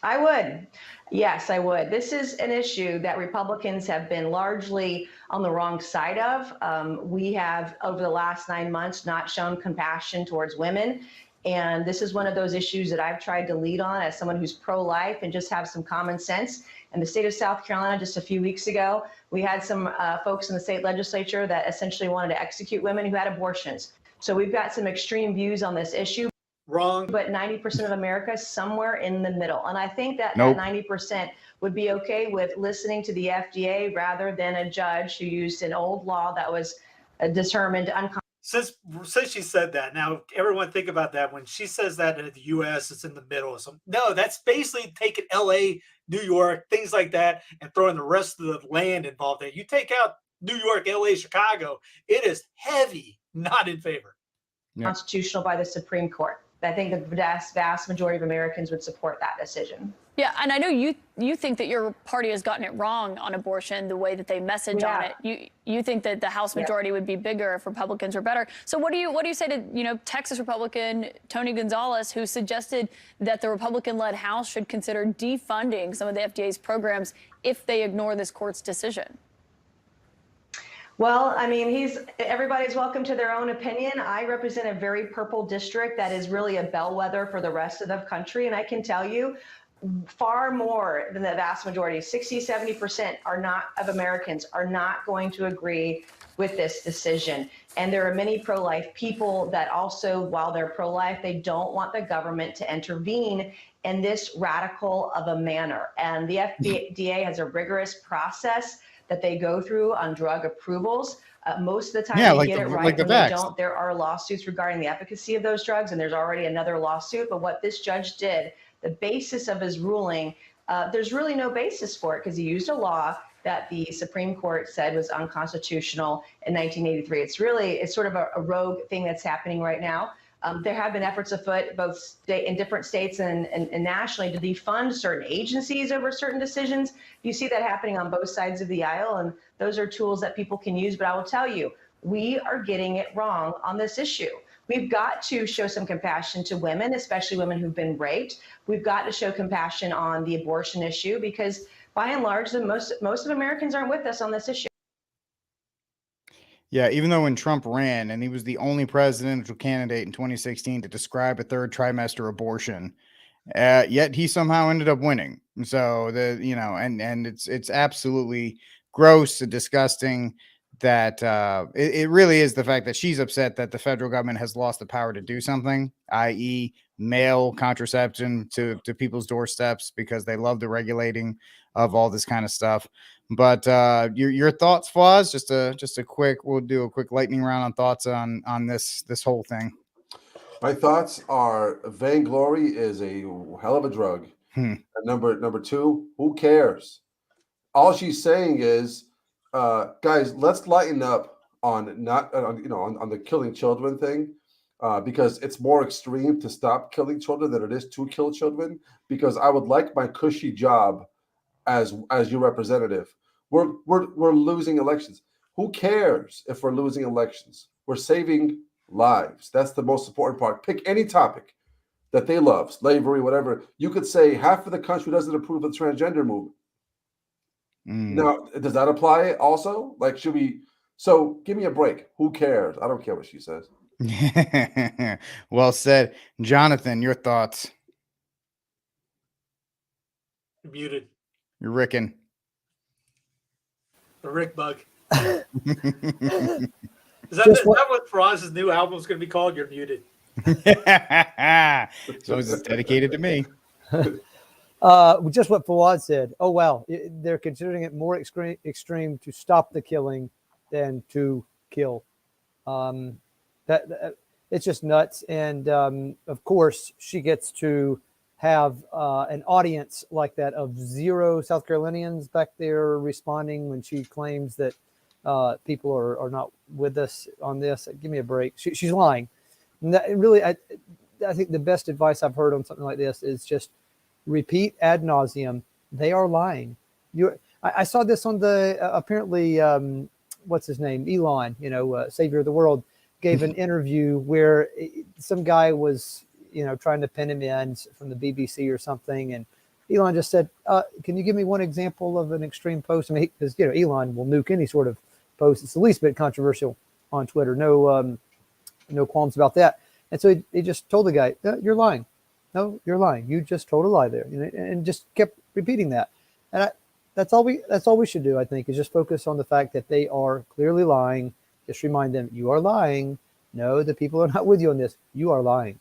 I would. Yes, I would. This is an issue that Republicans have been largely on the wrong side of. We have, over the last 9 months, not shown compassion towards women. And this is one of those issues that I've tried to lead on as someone who's pro-life and just have some common sense. In the state of South Carolina, just a few weeks ago, we had some folks in the state legislature that essentially wanted to execute women who had abortions. So we've got some extreme views on this issue. Wrong. But 90% of America is somewhere in the middle. And I think that Nope. that 90% would be okay with listening to the FDA rather than a judge who used an old law that was determined Since she said that, now everyone think about that. When she says that in the U.S., it's in the middle. So no, that's basically taking L.A., New York, things like that, and throwing the rest of the land involved in it. You take out New York, L.A., Chicago, it is heavy, not in favor. constitutional by the Supreme Court. I think the vast majority of Americans would support that decision. Yeah, and I know you think that your party has gotten it wrong on abortion, the way that they message on it. You think that the House majority would be bigger if Republicans were better. So what do you say to Texas Republican Tony Gonzalez, who suggested that the Republican-led House should consider defunding some of the FDA's programs if they ignore this court's decision? Well, I mean, everybody's welcome to their own opinion. I represent a very purple district that is really a bellwether for the rest of the country. And I can tell you, far more than the vast majority, 60, 70% of Americans are not going to agree with this decision. And there are many pro-life people that also, while they're pro-life, they don't want the government to intervene in this radical of a manner. And the FDA has a rigorous process that they go through on drug approvals. Most of the time they get it right. When they don't, there are lawsuits regarding the efficacy of those drugs, and there's already another lawsuit. But what this judge did, the basis of his ruling, there's really no basis for it because he used a law that the Supreme Court said was unconstitutional in 1983. It's sort of a rogue thing that's happening right now. There have been efforts afoot, both in different states and nationally, to defund certain agencies over certain decisions. You see that happening on both sides of the aisle, and those are tools that people can use. But I will tell you, we are getting it wrong on this issue. We've got to show some compassion to women, especially women who've been raped. We've got to show compassion on the abortion issue because, by and large, most of Americans aren't with us on this issue. Yeah, even though when Trump ran and he was the only presidential candidate in 2016 to describe a third trimester abortion, yet he somehow ended up winning. So and it's absolutely gross and disgusting that it really is the fact that she's upset that the federal government has lost the power to do something, i.e. mail contraception to people's doorsteps because they love the regulating of all this kind of stuff. But your thoughts, Fawaz, just a quick, we'll do a quick lightning round on thoughts on this whole thing. My thoughts are vainglory is a hell of a drug. And number two, who cares? All she's saying is, guys, let's lighten up on on the killing children thing, because it's more extreme to stop killing children than it is to kill children. Because I would like my cushy job as your representative. We're losing elections. Who cares if we're losing elections? We're saving lives. That's the most important part. Pick any topic that they love, slavery, whatever. You could say half of the country doesn't approve of the transgender movement. Now, does that apply also? Like, should we? So give me a break. Who cares? I don't care what she says. Well said. Jonathan, your thoughts? You're muted. You're Rickin. The Rick bug. Is that what Faraz's new album is going to be called? You're muted. So it's dedicated to me. Just what Fawad said. Oh, wow. They're considering it more extreme to stop the killing than to kill. It's just nuts. And of course, she gets to have an audience like that of 0 South Carolinians back there responding when she claims that people are not with us on this. Give me a break. She's lying. Really, I think the best advice I've heard on something like this is just repeat ad nauseum. They are lying. I saw this on the apparently what's his name, Elon, savior of the world, gave an interview where some guy was trying to pin him in from the BBC or something, and Elon just said, "Can you give me one example of an extreme post?" I mean, because Elon will nuke any sort of post. It's the least bit controversial on Twitter. No qualms about that. And so he just told the guy, "You're lying. No, you're lying. You just told a lie there," and just kept repeating that. And that's all we should do, I think, is just focus on the fact that they are clearly lying. Just remind them, you are lying. No, the people are not with you on this. You are lying.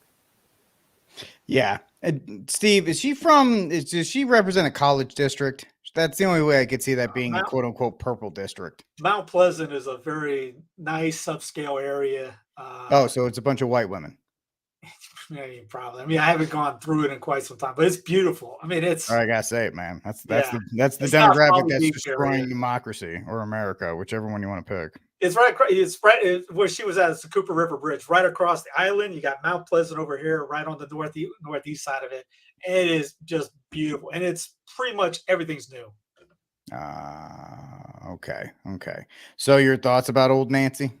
Yeah. And Steve, does she represent a college district? That's the only way I could see that being a quote unquote purple district. Mount Pleasant is a very nice upscale area. So it's a bunch of white women. Yeah, probably. I mean, I haven't gone through it in quite some time, but it's beautiful. I mean, it's. I gotta say it, man. That's the demographic that's destroying democracy or America, whichever one you want to pick. It's right. It's right where she was at. It's the Cooper River Bridge, right across the island. You got Mount Pleasant over here, right on the northeast side of it. And it is just beautiful, and it's pretty much everything's new. Okay. So your thoughts about old Nancy?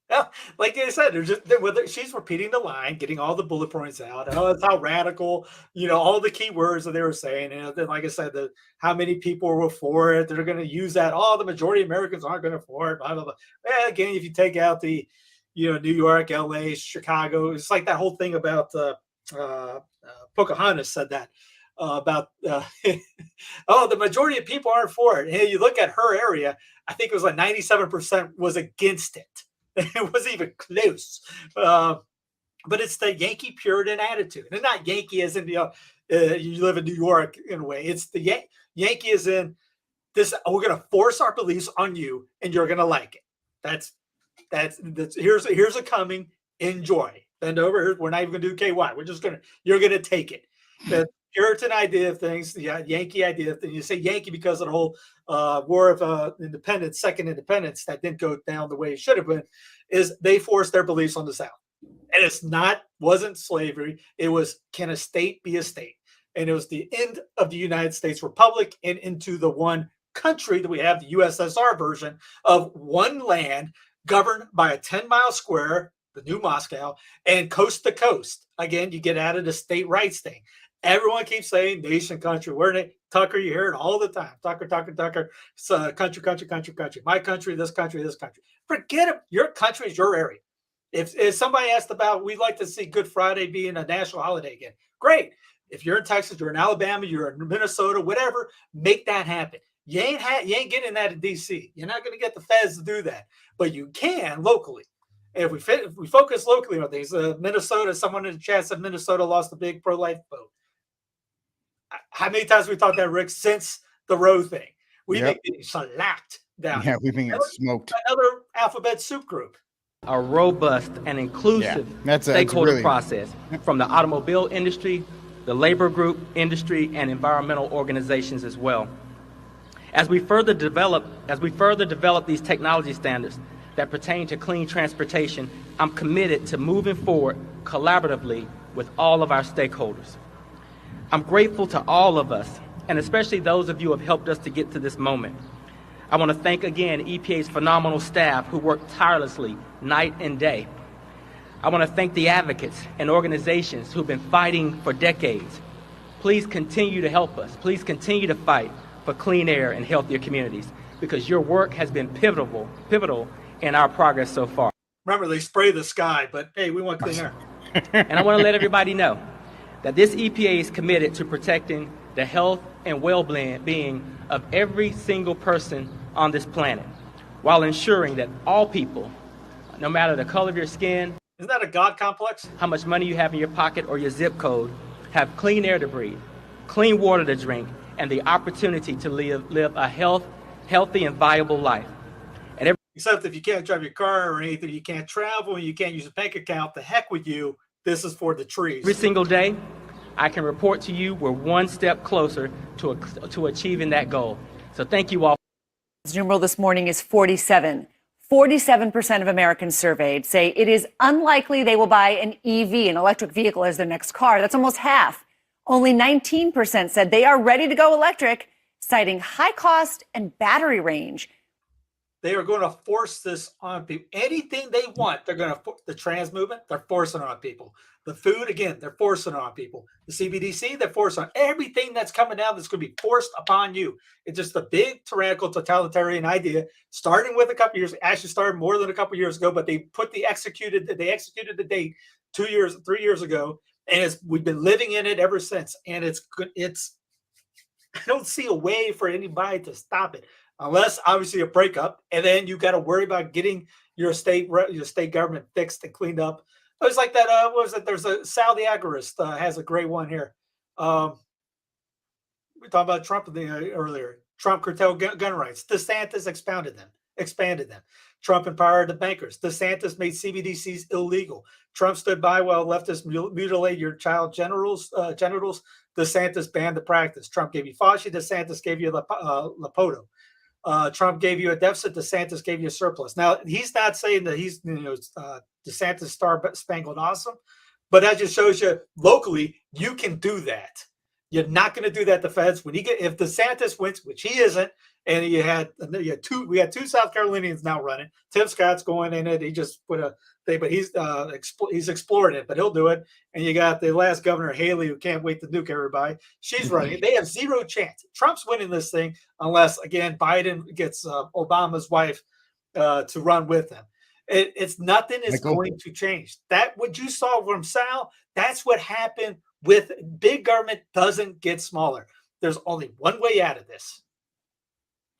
Yeah, like I said, whether she's repeating the line, getting all the bullet points out. Oh, that's how radical, all the key words that they were saying. And then, like I said, how many people were for it. They're going to use that. Oh, the majority of Americans aren't going to for it. Blah, blah, blah. Well, again, if you take out the, New York, LA, Chicago, it's like that whole thing about Pocahontas said that about, oh, the majority of people aren't for it. And you look at her area, I think it was like 97% was against it. It wasn't even close. But it's the Yankee Puritan attitude. And not Yankee as in, you live in New York in a way. It's the Yankee as in this, we're going to force our beliefs on you and you're going to like it. That's here's a coming, enjoy. Bend over. We're not even going to do KY. You're going to take it. The Puritan idea of things, the Yankee idea of things. You say Yankee because of the whole War of Independence, Second Independence, that didn't go down the way it should have been, is they forced their beliefs on the South. And wasn't slavery. It was, can a state be a state? And it was the end of the United States Republic and into the one country that we have, the USSR version of one land governed by a 10-mile square, the new Moscow, and coast to coast. Again, you get out of the state rights thing. Everyone keeps saying nation, country. Tucker, you hear it all the time. Tucker. It's country. My country, this country, this country. Forget it. Your country is your area. If somebody asked about, we'd like to see Good Friday being a national holiday again. Great. If you're in Texas, you're in Alabama, you're in Minnesota, whatever, make that happen. You ain't getting that in D.C. You're not going to get the feds to do that, but you can locally. And if we focus locally on things, Minnesota, someone in the chat said Minnesota lost a big pro-life vote. How many times we talked that, Rick, since the Roe thing? We've been getting shellacked down. Yeah, we've been getting smoked. Another alphabet soup group. A robust and inclusive stakeholder process from the automobile industry, the labor group industry, and environmental organizations as well. As we further develop these technology standards that pertain to clean transportation, I'm committed to moving forward collaboratively with all of our stakeholders. I'm grateful to all of us, and especially those of you who have helped us to get to this moment. I want to thank again EPA's phenomenal staff who work tirelessly night and day. I want to thank the advocates and organizations who've been fighting for decades. Please continue to help us. Please continue to fight for clean air and healthier communities, because your work has been pivotal in our progress so far. Remember, they spray the sky, but hey, we want clean air. And I want to let everybody know that this EPA is committed to protecting the health and well-being of every single person on this planet, while ensuring that all people, no matter the color of your skin, isn't that a God complex? How much money you have in your pocket or your zip code, have clean air to breathe, clean water to drink, and the opportunity to live a healthy and viable life. Except if you can't drive your car or anything, you can't travel, you can't use a bank account, the heck with you. This is for the trees. Every single day, I can report to you we're one step closer to achieving that goal. So thank you all. Numeral this morning is 47. 47% of Americans surveyed say it is unlikely they will buy an EV, an electric vehicle, as their next car. That's almost half. Only 19% said they are ready to go electric, citing high cost and battery range. They are going to force this on people. Anything they want, they're going to, the trans movement, they're forcing it on people. The food, again, they're forcing it on people. The CBDC, they're forcing on everything that's coming down that's going to be forced upon you. It's just a big tyrannical totalitarian idea, starting with a couple years, actually started more than a couple years ago, but they executed the date 3 years ago. And we've been living in it ever since. And I don't see a way for anybody to stop it. Unless obviously a breakup, and then you got to worry about getting your state government fixed and cleaned up. It was like that. What was it? There's a Sal the Agorist has a great one here. We talked about Trump earlier. Trump curtailed gun rights. DeSantis expanded them. Trump empowered the bankers. DeSantis made CBDCs illegal. Trump stood by while leftists mutilate your child genitals. DeSantis banned the practice. Trump gave you Fauci. DeSantis gave you Lapoto. Trump gave you a deficit. DeSantis gave you a surplus. Now, he's not saying that he's, DeSantis star-spangled awesome, but that just shows you locally, you can do that. You're not going to do that to feds. If DeSantis wins, which he isn't, and we had two South Carolinians now running. Tim Scott's going in it. He just put a thing, but he's exploring it, but he'll do it. And you got the last governor, Haley, who can't wait to nuke everybody. She's running. They have zero chance. Trump's winning this thing unless, again, Biden gets Obama's wife to run with him. It's nothing is going to change. That what you saw from Sal, that's what happened with big government doesn't get smaller. There's only one way out of this.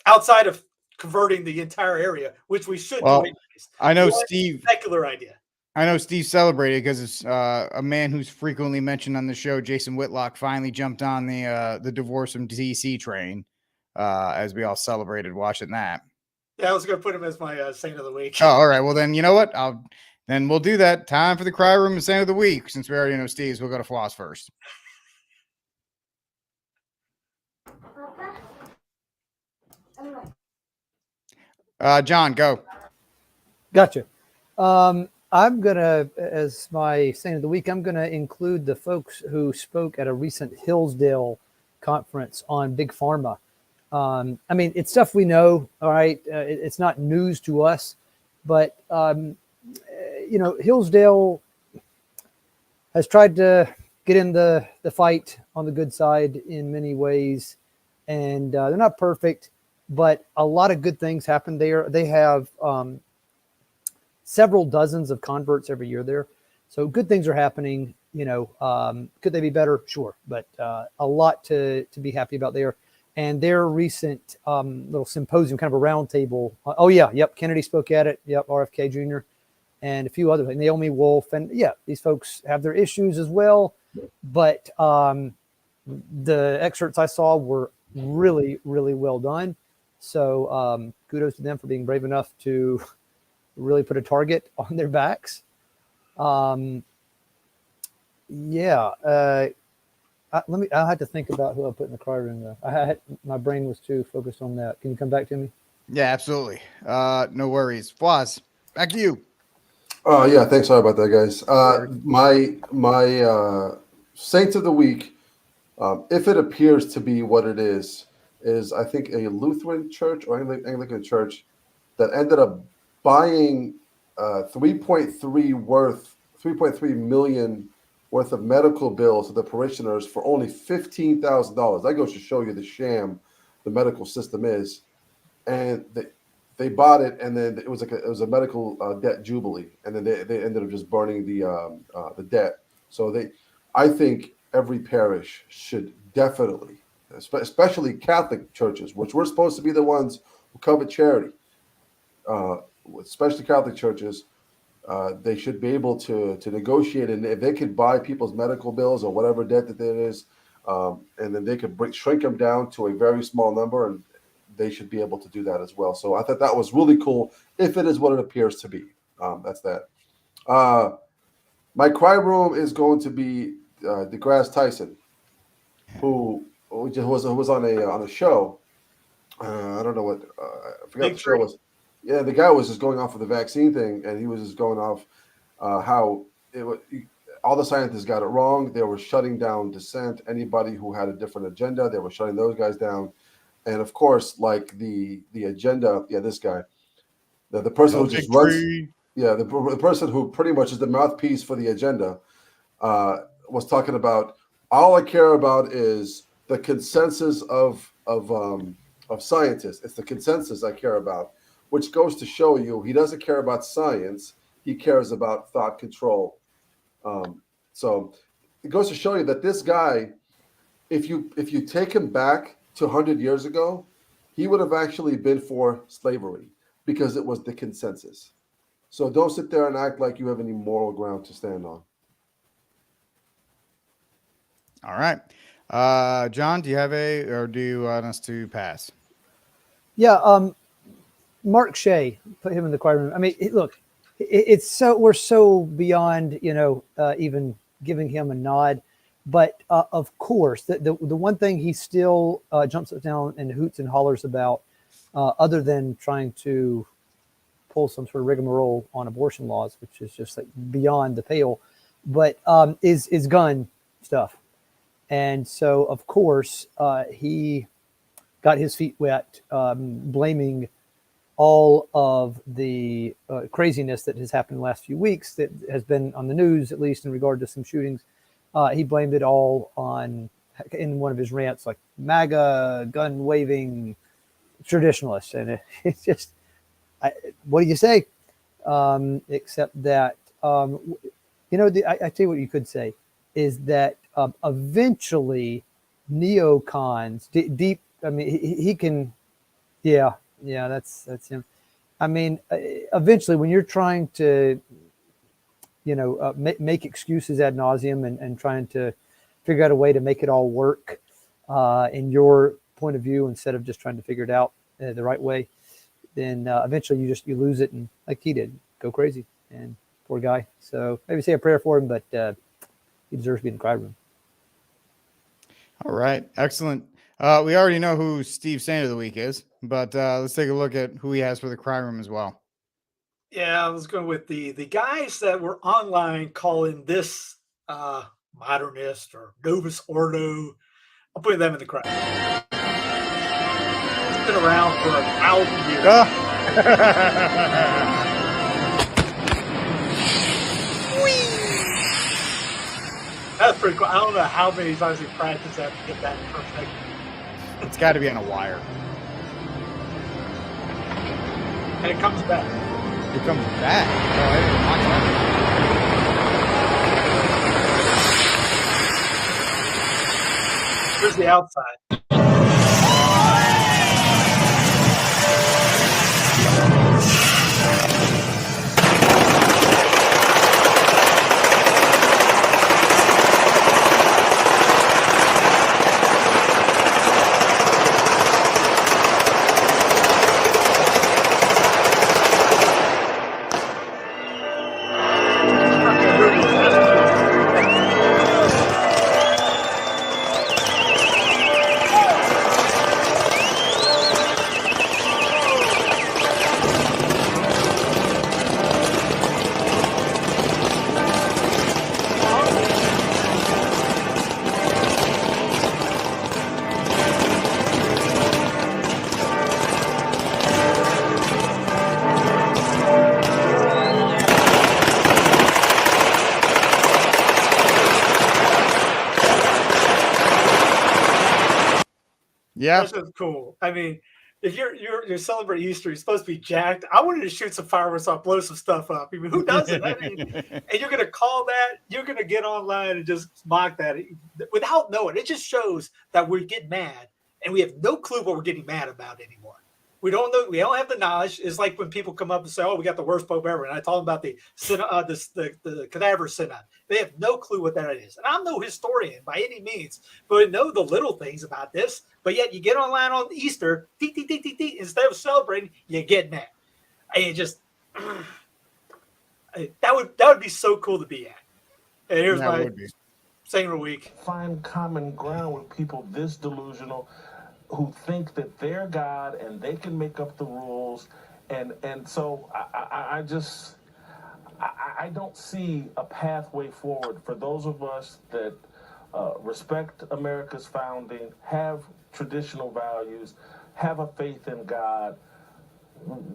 Outside of converting the entire area, which we should do. I know Steve. Secular idea. I know Steve celebrated because it's a man who's frequently mentioned on the show. Jason Whitlock finally jumped on the divorce from DC train as we all celebrated watching that. Yeah, I was going to put him as my saint of the week. Oh, all right. Well, then you know what? Then we'll do that. Time for the cry room and saint of the week. Since we already know Steve's, we'll go to Floss first. John, go. Gotcha. I'm going to, as my saint of the week, I'm going to include the folks who spoke at a recent Hillsdale conference on Big Pharma. I mean, it's stuff we know, all right? It's not news to us, but, Hillsdale has tried to get in the fight on the good side in many ways, and they're not perfect, but a lot of good things happen there. They have several dozens of converts every year there. So good things are happening, could they be better? Sure. But a lot to be happy about there. And their recent little symposium, kind of a roundtable. Kennedy spoke at it. Yep. RFK Jr. and a few other things. Naomi Wolf. And these folks have their issues as well. But the excerpts I saw were really, really well done. So kudos to them for being brave enough to really put a target on their backs. I'll have to think about who I put in the cry room though. My brain was too focused on that. Can you come back to me? Yeah, absolutely. No worries. Floss, back to you. Thanks. Sorry about that, guys. My saint of the week, if it appears to be what it is I think a Lutheran church or Anglican church that ended up buying 3.3 million worth of medical bills to the parishioners for only $15,000. That goes to show you the sham the medical system is. And they bought it, and then it was a medical debt jubilee, and then they ended up just burning the debt. So I think every parish should definitely, especially Catholic churches, which we're supposed to be the ones who covet charity, especially Catholic churches. They should be able to negotiate, and if they could buy people's medical bills or whatever debt that there is, and then they could shrink them down to a very small number, and they should be able to do that as well. So I thought that was really cool, if it is what it appears to be. That's that. My cry room is going to be DeGrasse Tyson, who was on a show. I don't know what I forgot the show was. Yeah, the guy was just going off of the vaccine thing, and he was just going off how all the scientists got it wrong. They were shutting down dissent. Anybody who had a different agenda, they were shutting those guys down. And of course, like the agenda, this guy, the person who just runs, the person who pretty much is the mouthpiece for the agenda, was talking about, all I care about is the consensus of scientists. It's the consensus I care about, which goes to show you he doesn't care about science. He cares about thought control. So it goes to show you that this guy, if you take him back to 100 years ago, he would have actually been for slavery because it was the consensus. So don't sit there and act like you have any moral ground to stand on. All right. John, do you have or do you want us to pass? Yeah. Mark Shea, put him in the choir room. I mean, look, we're so beyond, even giving him a nod. But of course, the one thing he still jumps up down and hoots and hollers about, other than trying to pull some sort of rigmarole on abortion laws, which is just like beyond the pale, but is gun stuff. And so, of course, he got his feet wet, blaming all of the craziness that has happened in the last few weeks, that has been on the news, at least in regard to some shootings. He blamed it all on, in one of his rants, like MAGA, gun waving traditionalists. And it's just, what do you say? Except that, I tell you what you could say is that eventually neocons, deep, I mean, he can, yeah, that's him. I mean, eventually when you're trying to, make excuses ad nauseum and trying to figure out a way to make it all work in your point of view, instead of just trying to figure it out the right way, then eventually you lose it, and like he did, go crazy. And poor guy. So maybe say a prayer for him, but he deserves to be in the cry room. All right, excellent. We already know who Steve Saint of the week is, but let's take a look at who he has for the cry room as well. Yeah, I was going with the guys that were online calling this modernist or Novus Ordo. I'm putting them in the crowd. It's been around for 1,000 years. That's pretty cool. I don't know how many times they practice that to get that perfect. It's got to be on a wire. And it comes back. It comes back. Oh, I didn't watch that. Here's the outside. Yeah, that's just cool. I mean, if you're celebrating Easter, you're supposed to be jacked. I wanted to shoot some fireworks off, blow some stuff up. I mean, who doesn't? I mean, and you're gonna call that? You're gonna get online and just mock that without knowing. It just shows that we get mad and we have no clue what we're getting mad about anymore. We don't know. We don't have the knowledge. It's like when people come up and say, "Oh, we got the worst pope ever," and I told them about the cadaver synod. They have no clue what that is. And I'm no historian by any means, but I know the little things about this. But yet, you get online on Easter, instead of celebrating, you get mad. And it just that would be so cool to be at. And here's my saying of the week: find common ground with people this delusional, who think that they're God and they can make up the rules, and so I don't see a pathway forward for those of us that respect America's founding, have traditional values, have a faith in God.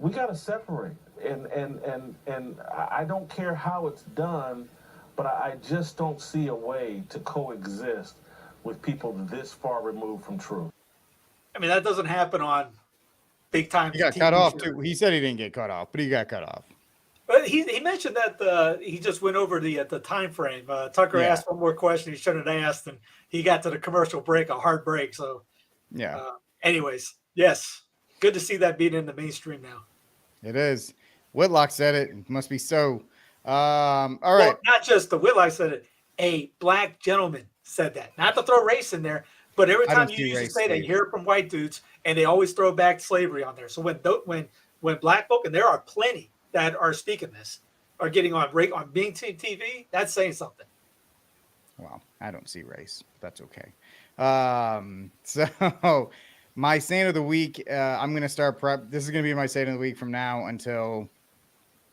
We got to separate, and I don't care how it's done, but I just don't see a way to coexist with people this far removed from truth. I mean, that doesn't happen on big time. He got cut off too. He said he didn't get cut off, but he got cut off. But he mentioned that he just went over the time frame. Tucker asked one more question he shouldn't have asked, and he got to the commercial break, a hard break. So, anyways, yes, good to see that being in the mainstream now. It is. Whitlock said it. It must be so. All right. Well, not just the Whitlock said it. A black gentleman said that. Not to throw race in there, but every time you usually say that, you hear it from white dudes, and they always throw back slavery on there. So when black folk, and there are plenty that are speaking this, are getting on being TV, that's saying something. Well, I don't see race. But that's okay. So my saint of the week, I'm going to start prep. This is going to be my saint of the week from now until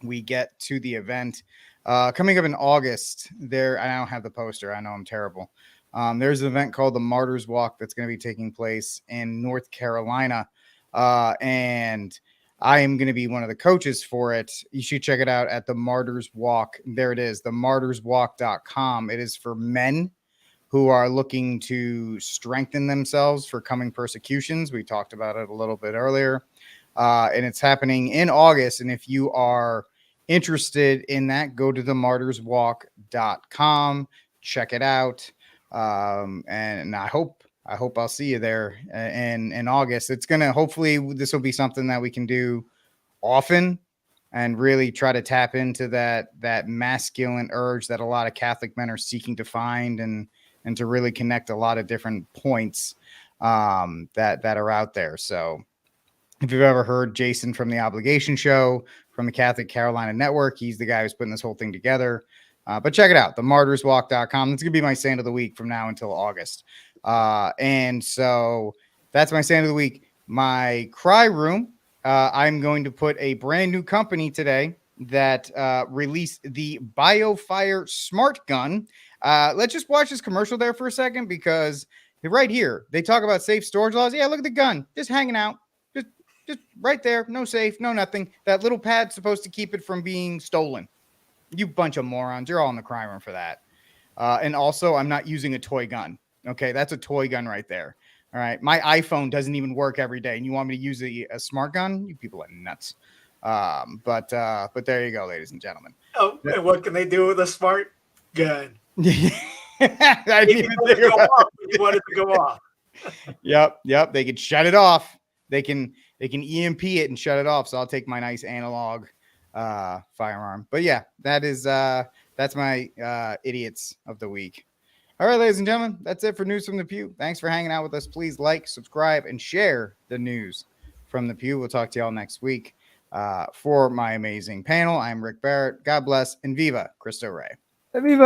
we get to the event. Coming up in August, I don't have the poster. I know I'm terrible. There's an event called the Martyrs Walk that's going to be taking place in North Carolina. And I am going to be one of the coaches for it. You should check it out at the Martyrs Walk. There it is, themartyrswalk.com. It is for men who are looking to strengthen themselves for coming persecutions. We talked about it a little bit earlier. And it's happening in August. And if you are interested in that, go to themartyrswalk.com. Check it out. And I hope I'll see you there in August. It's going to, hopefully this will be something that we can do often and really try to tap into that masculine urge that a lot of Catholic men are seeking to find and to really connect a lot of different points that are out there. So if you've ever heard Jason from the Obligation Show from the Catholic Carolina Network, he's the guy who's putting this whole thing together. But check it out, themartyrswalk.com. That's going to be my saint of the week from now until August. And so that's my saint of the week. My cry room, I'm going to put a brand new company today that released the BioFire Smart Gun. Let's just watch this commercial there for a second, because right here, they talk about safe storage laws. Yeah, look at the gun, just hanging out. Just right there, no safe, no nothing. That little pad's supposed to keep it from being stolen. You bunch of morons. You're all in the crime room for that. And also, I'm not using a toy gun. Okay, that's a toy gun right there. All right, my iPhone doesn't even work every day, and you want me to use a smart gun? You people are nuts. But there you go, ladies and gentlemen. Oh, and what can they do with a smart gun? I didn't even think about it. You want it to go off. Yep. They can shut it off. They can EMP it and shut it off. So I'll take my nice analog firearm. But yeah, that's my idiots of the week. All right, ladies and gentlemen, that's it for News from the Pew. Thanks for hanging out with us. Please like, subscribe, and share the News from the Pew. We'll talk to y'all next week. For my amazing panel, I'm Rick Barrett. God bless and Viva Cristo Rey. Viva.